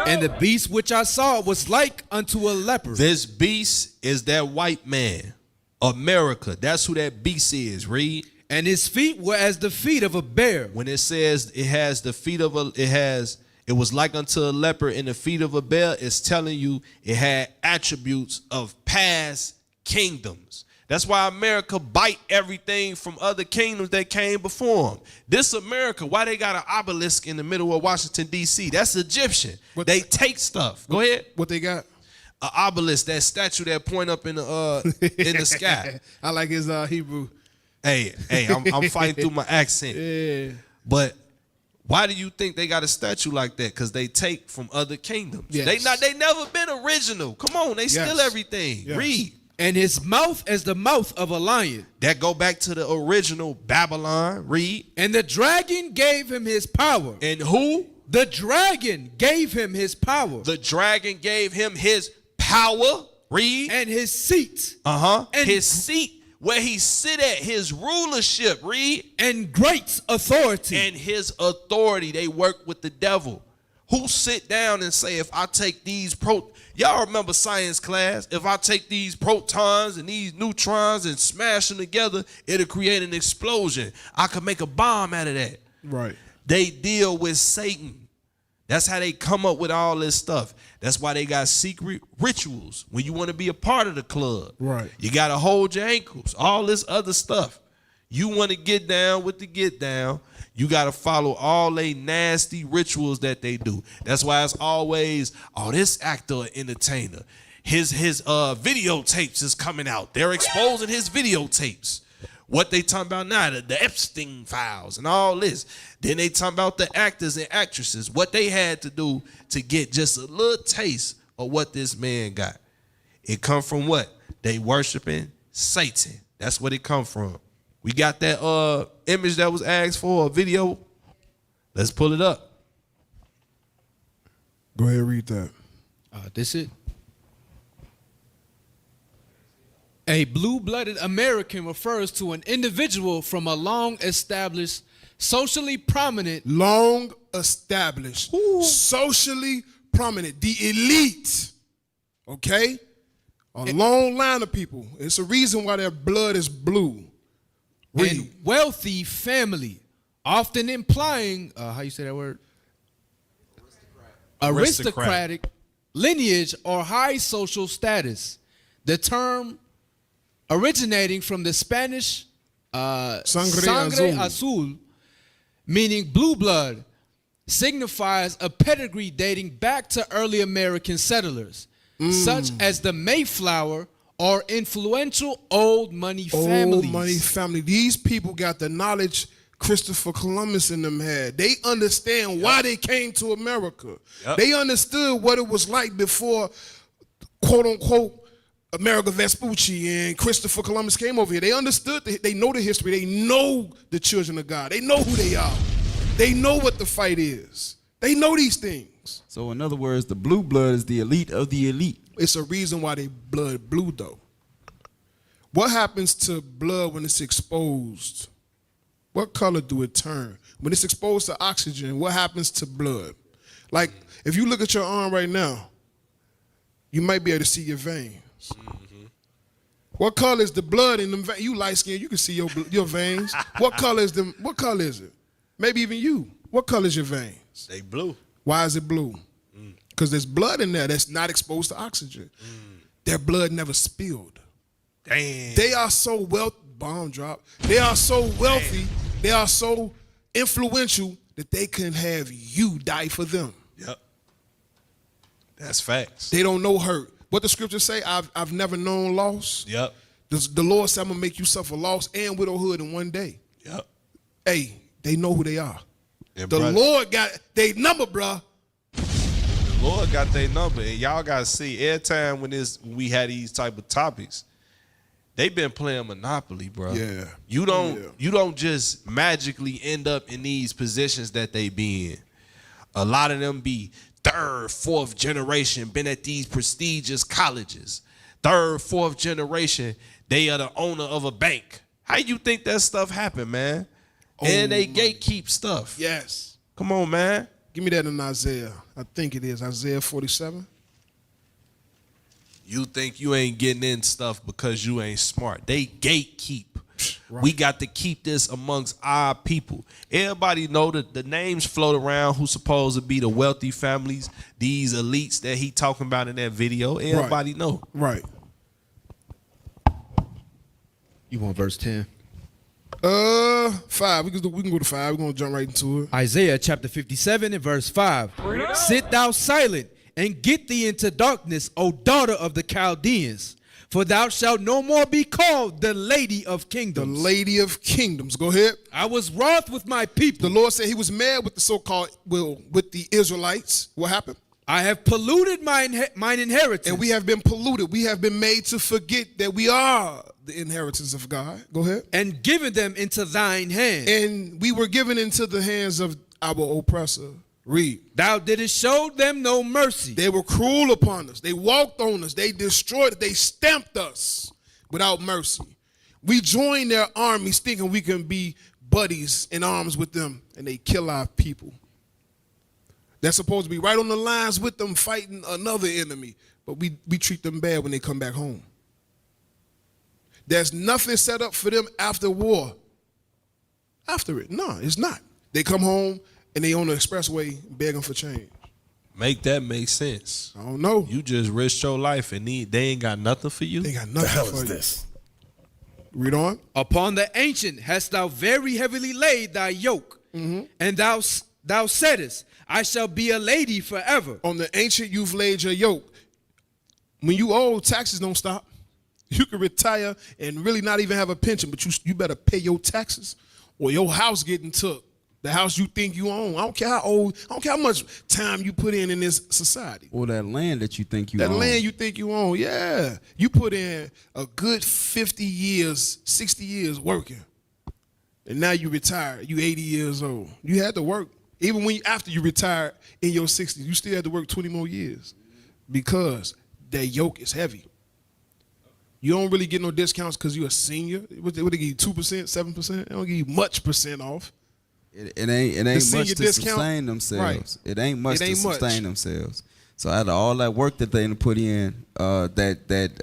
And the beast which I saw was like unto a leopard. This beast is that white man. America. That's who that beast is. Read. And his feet were as the feet of a bear. When it says it has the feet of it was like unto a leopard in the feet of a bear, it's telling you it had attributes of past kingdoms. That's why America bite everything from other kingdoms that came before them. This America, why they got an obelisk in the middle of Washington, D.C.? That's Egyptian. They take stuff. Go ahead. What they got? An obelisk, that statue that point up in the sky. I like his Hebrew. Hey, I'm fighting through my accent. Yeah. But why do you think they got a statue like that? Because they take from other kingdoms. Yes. They never been original. Come on, they steal everything. Yes. Read. And his mouth as the mouth of a lion. That go back to the original Babylon. Read. And the dragon gave him his power. And who? The dragon gave him his power. The dragon gave him his power. Read. And his seat. And his seat where he sit at, his rulership. Read. And great authority. And his authority. They work with the devil. Who sit down and say, if I take these y'all remember science class? If I take these protons and these neutrons and smash them together, it'll create an explosion. I could make a bomb out of that. Right. They deal with Satan. That's how they come up with all this stuff. That's why they got secret rituals when you want to be a part of the club. Right. You got to hold your ankles, all this other stuff. You want to get down with the get down. You got to follow all they nasty rituals that they do. That's why it's always, this actor or entertainer, his videotapes is coming out. They're exposing his videotapes. What they talking about now, the Epstein files and all this. Then they talking about the actors and actresses, what they had to do to get just a little taste of what this man got. It come from what? They worshiping Satan. That's what it come from. We got that image that was asked for, a video. Let's pull it up. Go ahead and read that. This it. A blue-blooded American refers to an individual from a long-established, socially prominent. Long-established, socially prominent, the elite, okay? A long line of people. It's a reason why their blood is blue. And wealthy family, often implying, how you say that word? Aristocratic lineage or high social status. The term originating from the Spanish sangre azul, meaning blue blood, signifies a pedigree dating back to early American settlers, such as the Mayflower or influential old money families. Old money family. These people got the knowledge Christopher Columbus and them had. They understand why they came to America. They understood what it was like before, quote unquote, Amerigo Vespucci and Christopher Columbus came over here. They understood, they know the history. They know the children of God. They know who they are. They know what the fight is. They know these things. So in other words, the blue blood is the elite of the elite. It's a reason why they blood blue, though. What happens to blood when it's exposed? What color do it turn? When it's exposed to oxygen, what happens to blood? Like, if you look at your arm right now, you might be able to see your veins. What color is the blood in them veins? You light skinned, you can see your veins. What color is them? What color is it? Maybe even you. What color is your veins? They blue. Why is it blue? Because there's blood in there that's not exposed to oxygen. Their blood never spilled. Damn. They are so wealthy. Bomb drop. They are so wealthy. They are so influential that they can have you die for them. Yep. That's facts. They don't know hurt. What the scriptures say, I've never known loss. Yep. The Lord said, I'm going to make you suffer loss and widowhood in one day. Yep. Hey, they know who they are. And the brother, Lord got their number, bruh. The Lord got their number. And y'all got to see, every time when we had these type of topics, they been playing Monopoly, bro. Yeah. You don't just magically end up in these positions that they be in. A lot of them be third, fourth generation, been at these prestigious colleges. Third, fourth generation, they are the owner of a bank. How you think that stuff happened, man? And they gatekeep stuff. Yes. Come on, man. Give me that in Isaiah. I think it is Isaiah 47. You think you ain't getting in stuff because you ain't smart. They gatekeep. Right. We got to keep this amongst our people. Everybody know that the names float around who's supposed to be the wealthy families, these elites that he talking about in that video. Everybody know. Right. You want verse 10? 5. We can go to 5. We're going to jump right into it. Isaiah chapter 57 and verse 5. Sit thou silent and get thee into darkness, O daughter of the Chaldeans. For thou shalt no more be called the Lady of Kingdoms. The Lady of Kingdoms. Go ahead. I was wroth with my people. The Lord said he was mad with the so-called, with the Israelites. What happened? I have polluted mine inheritance. And we have been polluted. We have been made to forget that we are the inheritance of God. Go ahead. And given them into thine hand. And we were given into the hands of our oppressor. Read. Thou didst show them no mercy. They were cruel upon us. They walked on us. They destroyed us. They stamped us without mercy. We joined their armies thinking we can be buddies in arms with them, and they kill our people. They're supposed to be right on the lines with them fighting another enemy, but we treat them bad when they come back home. There's nothing set up for them after war. After it, no, it's not. They come home and they on the expressway begging for change. Make that make sense. I don't know. You just risked your life and they ain't got nothing for you. They got nothing The hell for is you. this? Read on. Upon the ancient hast thou very heavily laid thy yoke, and thou saidest, I shall be a lady forever. On the ancient you've laid your yoke. When you old, taxes don't stop. You can retire and really not even have a pension, but you better pay your taxes or your house getting took. The house you think you own. I don't care how old, I don't care how much time you put in this society. Or that land that you think you own. That land you think you own, yeah. You put in a good 50 years, 60 years working. And now you retired. You 80 years old. You had to work. Even after you retired in your 60s, you still had to work 20 more years because that yoke is heavy. You don't really get no discounts because you're a senior. What they give you, 2%, 7%? They don't give you much percent off. It ain't much to sustain themselves. Right. It ain't much to sustain themselves. So out of all that work that they put in, that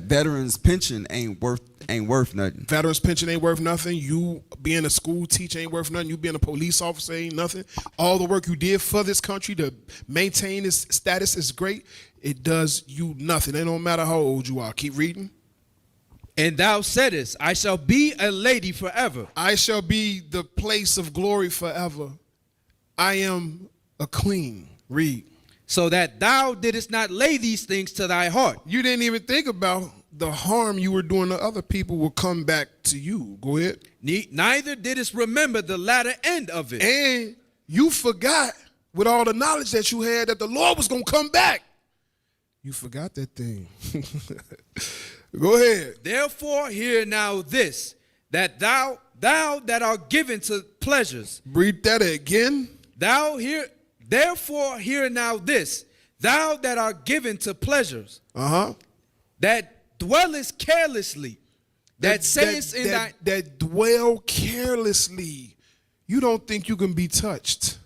veterans pension ain't worth nothing. Veterans pension ain't worth nothing. You being a school teacher ain't worth nothing. You being a police officer ain't nothing. All the work you did for this country to maintain its status is great. It does you nothing. It don't matter how old you are. Keep reading. And thou saidest, I shall be a lady forever. I shall be the place of glory forever. I am a queen. Read. So that thou didst not lay these things to thy heart. You didn't even think about the harm you were doing to other people will come back to you. Go ahead. Neither didst remember the latter end of it. And you forgot with all the knowledge that you had that the Lord was going to come back. You forgot that thing. Go ahead. Therefore, hear now this, that thou that art given to pleasures. Read that again. Therefore, hear now this, thou that art given to pleasures. That dwellest carelessly. That dwell carelessly. You don't think you can be touched.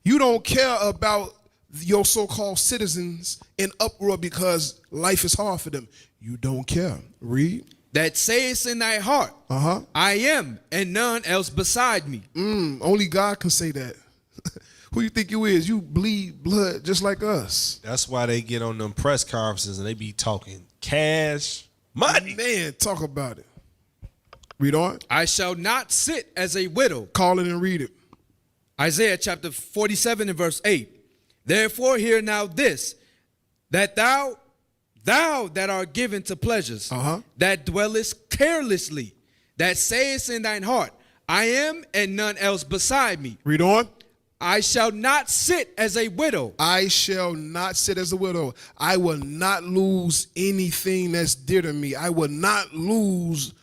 You don't care about your so-called citizens in uproar because life is hard for them. You don't care. Read. That sayest in thy heart, I am, and none else beside me. Only God can say that. Who you think you is? You bleed blood just like us. That's why they get on them press conferences and they be talking cash money. Man, talk about it. Read on. I shall not sit as a widow. Call it and read it. Isaiah chapter 47 and verse 8. Therefore hear now this, that thou that art given to pleasures, that dwellest carelessly, that sayest in thine heart, I am and none else beside me. Read on. I shall not sit as a widow. I shall not sit as a widow. I will not lose anything that's dear to me. I will not lose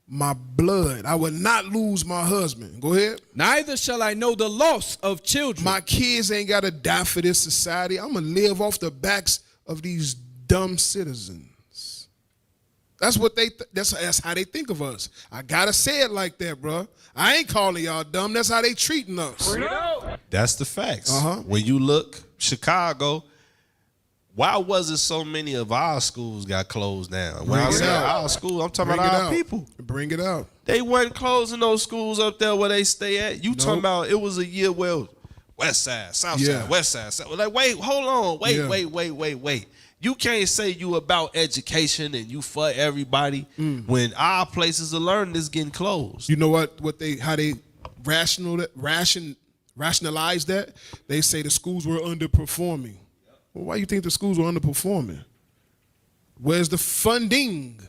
my blood. I will not lose my husband. Go ahead. Neither shall I know the loss of children. My kids ain't got to die for this society. I'm going to live off the backs of these dumb citizens. That's what that's how they think of us. I gotta say it like that, bro. I ain't calling y'all dumb. That's how they treating us. That's the facts. Uh-huh. When you look, Chicago, why was it so many of our schools got closed down? When I say our school, I'm talking about our people. Bring it out. They wasn't closing those schools up there where they stay at. You talking about it was a year where West Side, South Side, West Side, South. Like, wait, hold on. Wait. You can't say you about education and you for everybody when our places of learning is getting closed. You know how they rationalize that? They say the schools were underperforming. Well, why you think the schools were underperforming? Where's the funding?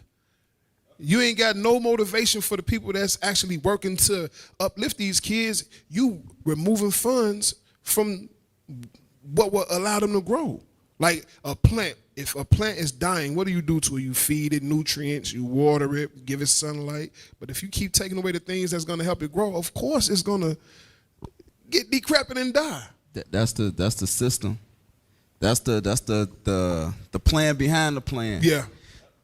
You ain't got no motivation for the people that's actually working to uplift these kids. You removing funds from what will allow them to grow. Like a plant. If a plant is dying, what do you do to it? You feed it nutrients, you water it, give it sunlight. But if you keep taking away the things that's going to help it grow, of course it's going to get decrepit and die. That's the system. That's the plan behind the plan. Yeah.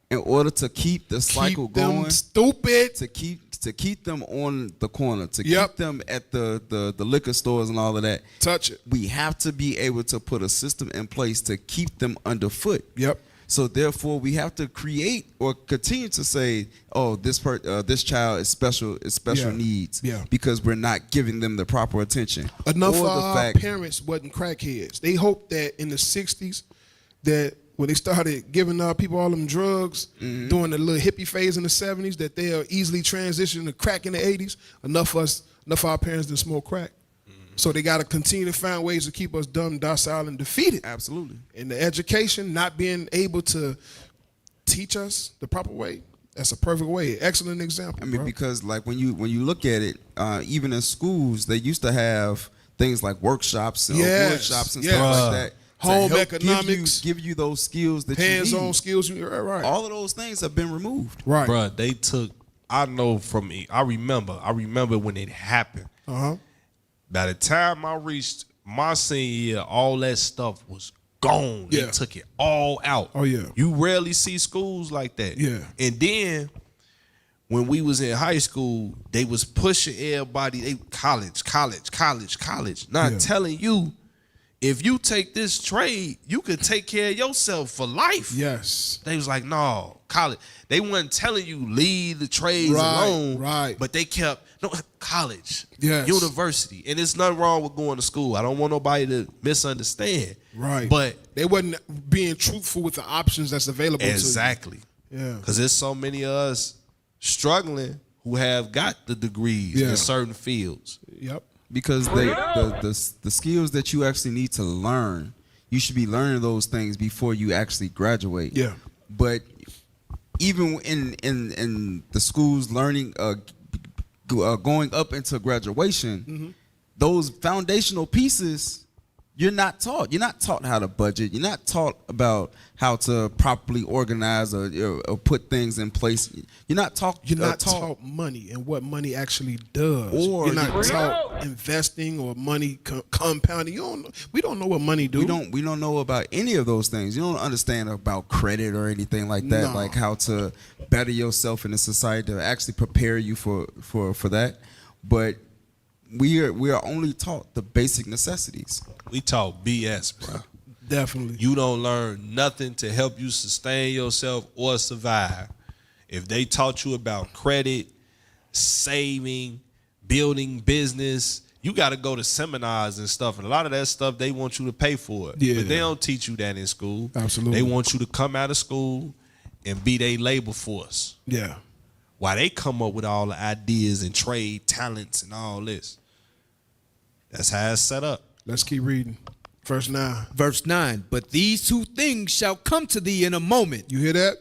In order to keep the cycle going, stupid. To keep them on the corner, to keep them at the liquor stores and all of that. Touch it. We have to be able to put a system in place to keep them underfoot. Yep. So therefore, we have to create or continue to say, "Oh, this child is special needs," because we're not giving them the proper attention. Enough of our parents wasn't crackheads. They hoped that in the '60s, that when they started giving people all them drugs during the little hippie phase in the '70s, that they'll easily transition to crack in the '80s. Enough of our parents didn't smoke crack. So they got to continue to find ways to keep us dumb, docile, and defeated. Absolutely. And the education, not being able to teach us the proper way, that's a perfect way. Excellent example. I mean, because like when you look at it, even in schools, they used to have things like workshops and workshops and stuff like that. Home economics. Give you those skills that you need. Hands-on skills. Right. All of those things have been removed. Right. Bruh, they took, I know from me, I remember when it happened. Uh-huh. By the time I reached my senior year, all that stuff was gone. They took it all out. Oh, yeah. You rarely see schools like that. Yeah. And then when we was in high school, they was pushing everybody, college. Not telling you, if you take this trade, you could take care of yourself for life. Yes. They was like, no, college. They wasn't telling you leave the trades alone. Right. But they kept, no, college, yes, university. And there's nothing wrong with going to school. I don't want nobody to misunderstand. Right. But they wasn't being truthful with the options that's available to you. Exactly. Yeah. Because there's so many of us struggling who have got the degrees in certain fields. Yep. Because the skills that you actually need to learn, you should be learning those things before you actually graduate. Yeah. But even in the schools learning, going up into graduation, those foundational pieces, you're not taught. You're not taught how to budget. You're not taught about how to properly organize or put things in place. You're not taught. You're not taught money and what money actually does. Or you're not taught investing or money compounding. We don't know what money do. We don't know about any of those things. You don't understand about credit or anything like that. No. Like how to better yourself in a society to actually prepare you for that. But we are only taught the basic necessities. We taught BS, bro. Definitely. You don't learn nothing to help you sustain yourself or survive. If they taught you about credit, saving, building business, you got to go to seminars and stuff. And a lot of that stuff, they want you to pay for it. Yeah. But they don't teach you that in school. Absolutely. They want you to come out of school and be their labor force. Yeah. While they come up with all the ideas and trade talents and all this. That's how it's set up. Let's keep reading. Verse 9. Verse 9. But these two things shall come to thee in a moment. You hear that?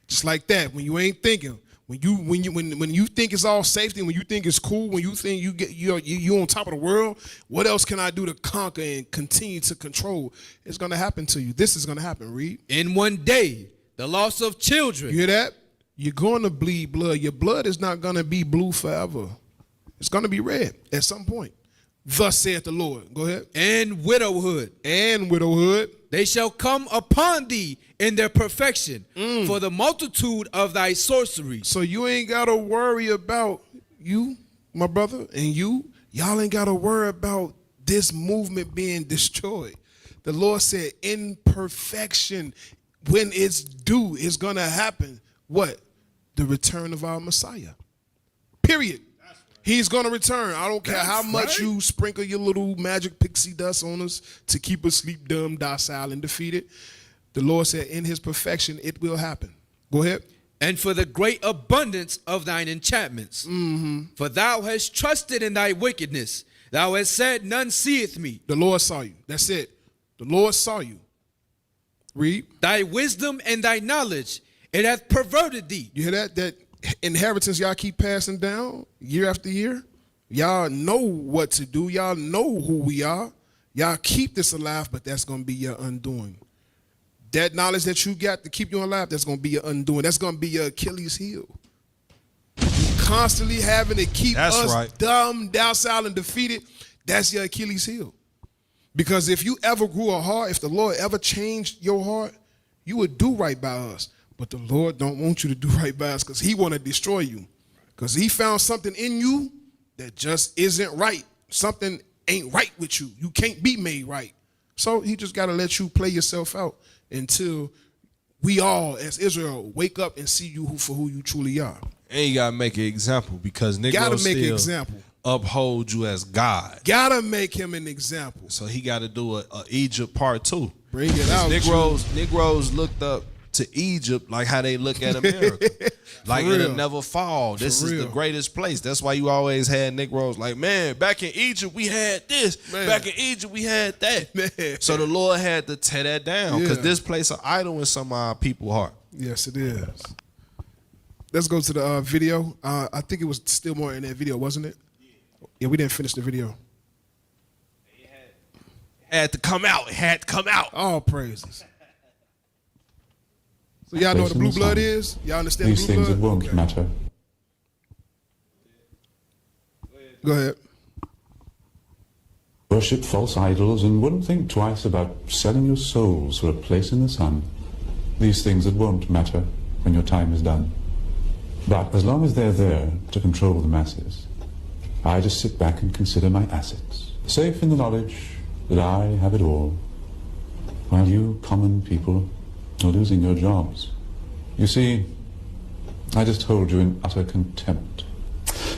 Just like that. When you ain't thinking. When you think it's all safety, when you think it's cool, when you think you're on top of the world, what else can I do to conquer and continue to control? It's gonna happen to you. This is gonna happen. Read. In one day, the loss of children. You hear that? You're going to bleed blood. Your blood is not going to be blue forever. It's going to be red at some point. Thus saith the Lord. Go ahead. And widowhood. And widowhood. They shall come upon thee in their perfection for the multitude of thy sorcery. So you ain't got to worry about you, my brother, and y'all ain't got to worry about this movement being destroyed. The Lord said in perfection, when it's due, it's going to happen. What? The return of our Messiah. Period. He's going to return. I don't care how much you sprinkle your little magic pixie dust on us to keep us sleep, dumb, docile, and defeated. The Lord said in his perfection, it will happen. Go ahead. And for the great abundance of thine enchantments. For thou hast trusted in thy wickedness. Thou hast said, none seeth me. The Lord saw you. That's it. The Lord saw you. Read. Thy wisdom and thy knowledge, it hath perverted thee. You hear that? That inheritance y'all keep passing down year after year. Y'all know what to do. Y'all know who we are. Y'all keep this alive, but that's going to be your undoing. That knowledge that you got to keep you alive, that's going to be your undoing. That's going to be your Achilles heel. Constantly having to keep us dumb, docile, and defeated, that's your Achilles heel. Because if you ever grew a heart, if the Lord ever changed your heart, you would do right by us. But the Lord don't want you to do right by us because he want to destroy you. Because he found something in you that just isn't right. Something ain't right with you. You can't be made right. So he just got to let you play yourself out until we all, as Israel, wake up and see you for who you truly are. And you got to make an example because Negroes still uphold you as God. Got to make him an example. So he got to do a Egypt part 2. Bring it out. Negroes looked up to Egypt like how they look at America. Like it'll never fall. This is the greatest place. That's why you always had Negroes like, man, back in Egypt we had this. Man. Back in Egypt we had that. Man. So the Lord had to tear that down because this place an idol in some of our people's heart. Yes, it is. Let's go to the video. I think it was still more in that video, wasn't it? Yeah, we didn't finish the video. It had to come out. It had to come out. All praises. So y'all know what the blue blood is? Y'all understand These the blue blood? These things that won't matter. Go ahead. Worship false idols and wouldn't think twice about selling your souls for a place in the sun. These things that won't matter when your time is done. But as long as they're there to control the masses, I just sit back and consider my assets, safe in the knowledge that I have it all, while you common people are losing your jobs. You see, I just hold you in utter contempt.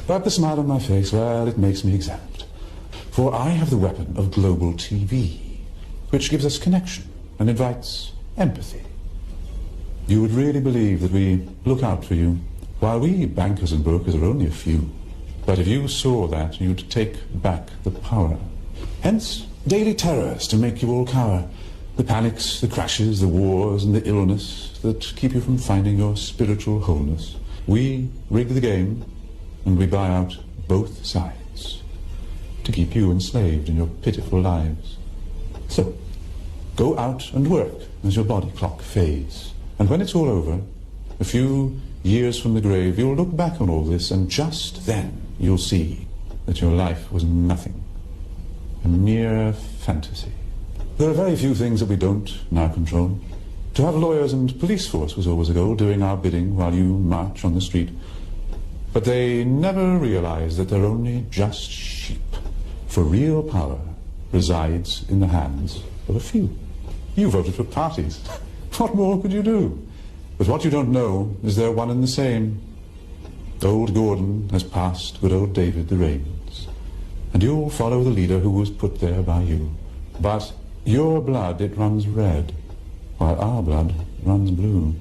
But the smile on my face, well, it makes me exempt. For I have the weapon of global TV, which gives us connection and invites empathy. You would really believe that we look out for you, while we bankers and brokers are only a few. But if you saw that, you'd take back the power. Hence, daily terrors to make you all cower. The panics, the crashes, the wars, and the illness that keep you from finding your spiritual wholeness. We rig the game, and we buy out both sides to keep you enslaved in your pitiful lives. So, go out and work as your body clock fades. And when it's all over, a few years from the grave, you'll look back on all this, and just then you'll see that your life was nothing, a mere fantasy. There are very few things that we don't now control. To have lawyers and police force was always a goal, doing our bidding while you march on the street. But they never realize that they're only just sheep. For real power resides in the hands of a few. You voted for parties. What more could you do? But what you don't know is they're one and the same. Old Gordon has passed good old David the reins, and you'll follow the leader who was put there by you. But your blood, it runs red, while our blood runs blue.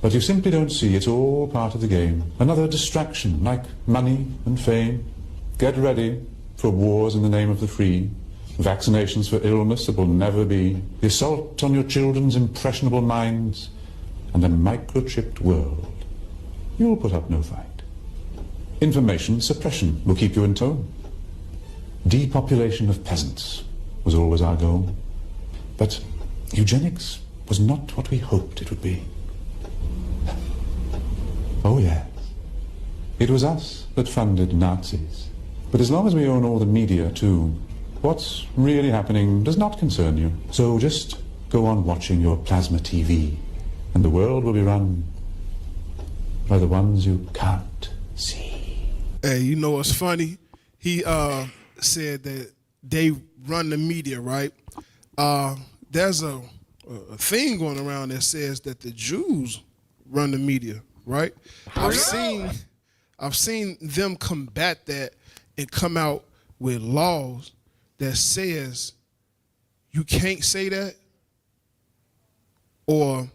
But you simply don't see it's all part of the game. Another distraction, like money and fame. Get ready for wars in the name of the free, vaccinations for illness that will never be, the assault on your children's impressionable minds, and a microchipped world. You'll put up no fight. Information suppression will keep you in tone. Depopulation of peasants was always our goal. But eugenics was not what we hoped it would be. Oh yes, it was us that funded Nazis. But as long as we own all the media too, what's really happening does not concern you. So just go on watching your plasma TV, and the world will be run by the ones you can't see. Hey, you know what's funny? He said that they run the media, right? There's a thing going around that says that the Jews run the media, right? I've seen them combat that and come out with laws that says you can't say that, or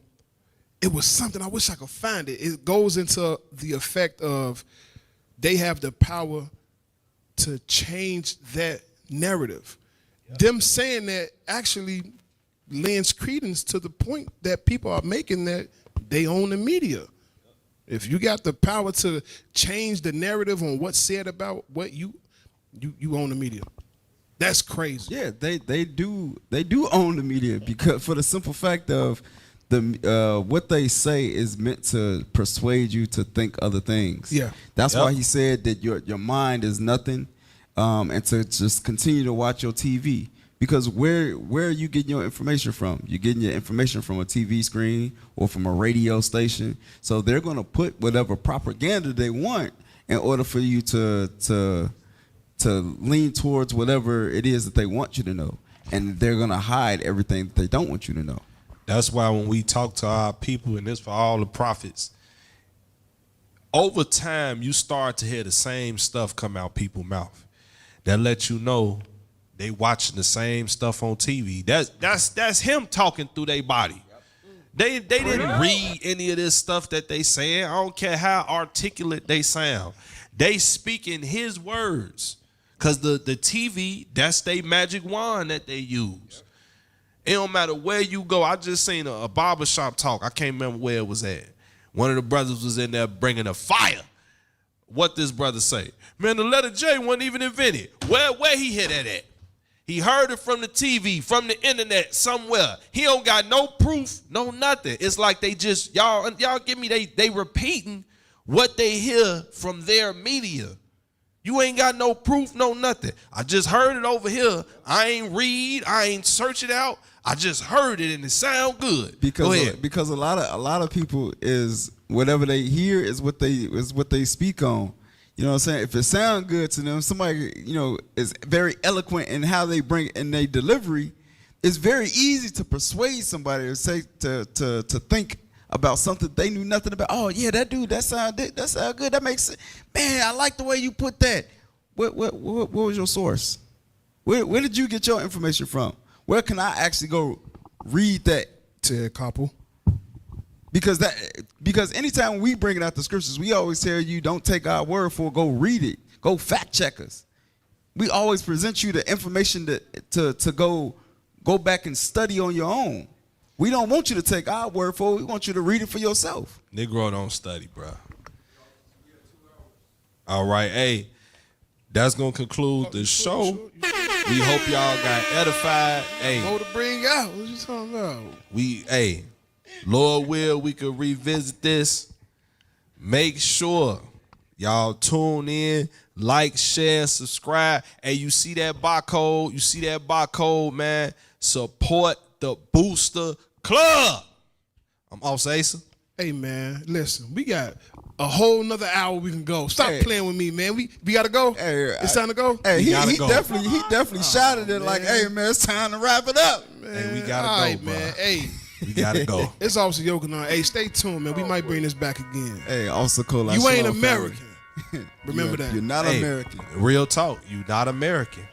it was something, I wish I could find it. It goes into the effect of they have the power to change that narrative. Yep. Them saying that actually lends credence to the point that people are making that they own the media. If you got the power to change the narrative on what's said about what you own the media. That's crazy. Yeah, they do own the media, because for the simple fact of what they say is meant to persuade you to think other things. Yeah. That's why he said that your mind is nothing, and to just continue to watch your TV. Because where are you getting your information from? You're getting your information from a TV screen or from a radio station. So they're going to put whatever propaganda they want in order for you to lean towards whatever it is that they want you to know. And they're going to hide everything that they don't want you to know. That's why when we talk to our people, and this for all the prophets, over time you start to hear the same stuff come out people's mouth that let you know they watching the same stuff on TV. That's him talking through their body. They didn't read any of this stuff that they saying. I don't care how articulate they sound. They speaking his words. Because the TV, that's their magic wand that they use. It don't matter where you go. I just seen a barbershop talk. I can't remember where it was at. One of the brothers was in there bringing a fire. What this brother say? Man, the letter J wasn't even invented. Where he hit that at? He heard it from the TV, from the internet, somewhere. He don't got no proof, no nothing. It's like they just, y'all give me, they repeating what they hear from their media. You ain't got no proof, no nothing. I just heard it over here. I ain't read, I ain't search it out. I just heard it and it sound good. Because a lot of people is whatever they hear is what they speak on. You know what I'm saying? If it sounds good to them, somebody, is very eloquent in how they bring it in their delivery, it's very easy to persuade somebody to say to think about something they knew nothing about. Oh yeah, that dude, that sound good. That makes sense. Man, I like the way you put that. What was your source? Where did you get your information from? Where can I actually go read that? Ted Koppel. Because anytime we bring it out the scriptures, we always tell you don't take our word for it, go read it. Go fact check us. We always present you the information to go back and study on your own. We don't want you to take our word for it. We want you to read it for yourself. Negro don't study, bro. All right, hey, that's going to conclude the show. We hope y'all got edified. Hey, more to bring out. What you talking about? Lord will, we could revisit this. Make sure y'all tune in, like, share, subscribe. Hey, you see that barcode? Man. Support the Booster Club. I'm off, Asa. Hey, man, listen, we got a whole nother hour we can go. Stop playing with me, man. We got to go. Hey, it's time to go. Hey, he definitely shouted it like, hey, man, it's time to wrap it up. Man, hey, we got to go, bro. Man. Hey. We gotta go. It's Officer Yokonon. Hey, stay tuned, man. We might bring this back again. Hey, Officer Cole. You ain't American. Remember that. You're not American. Real talk. You not American.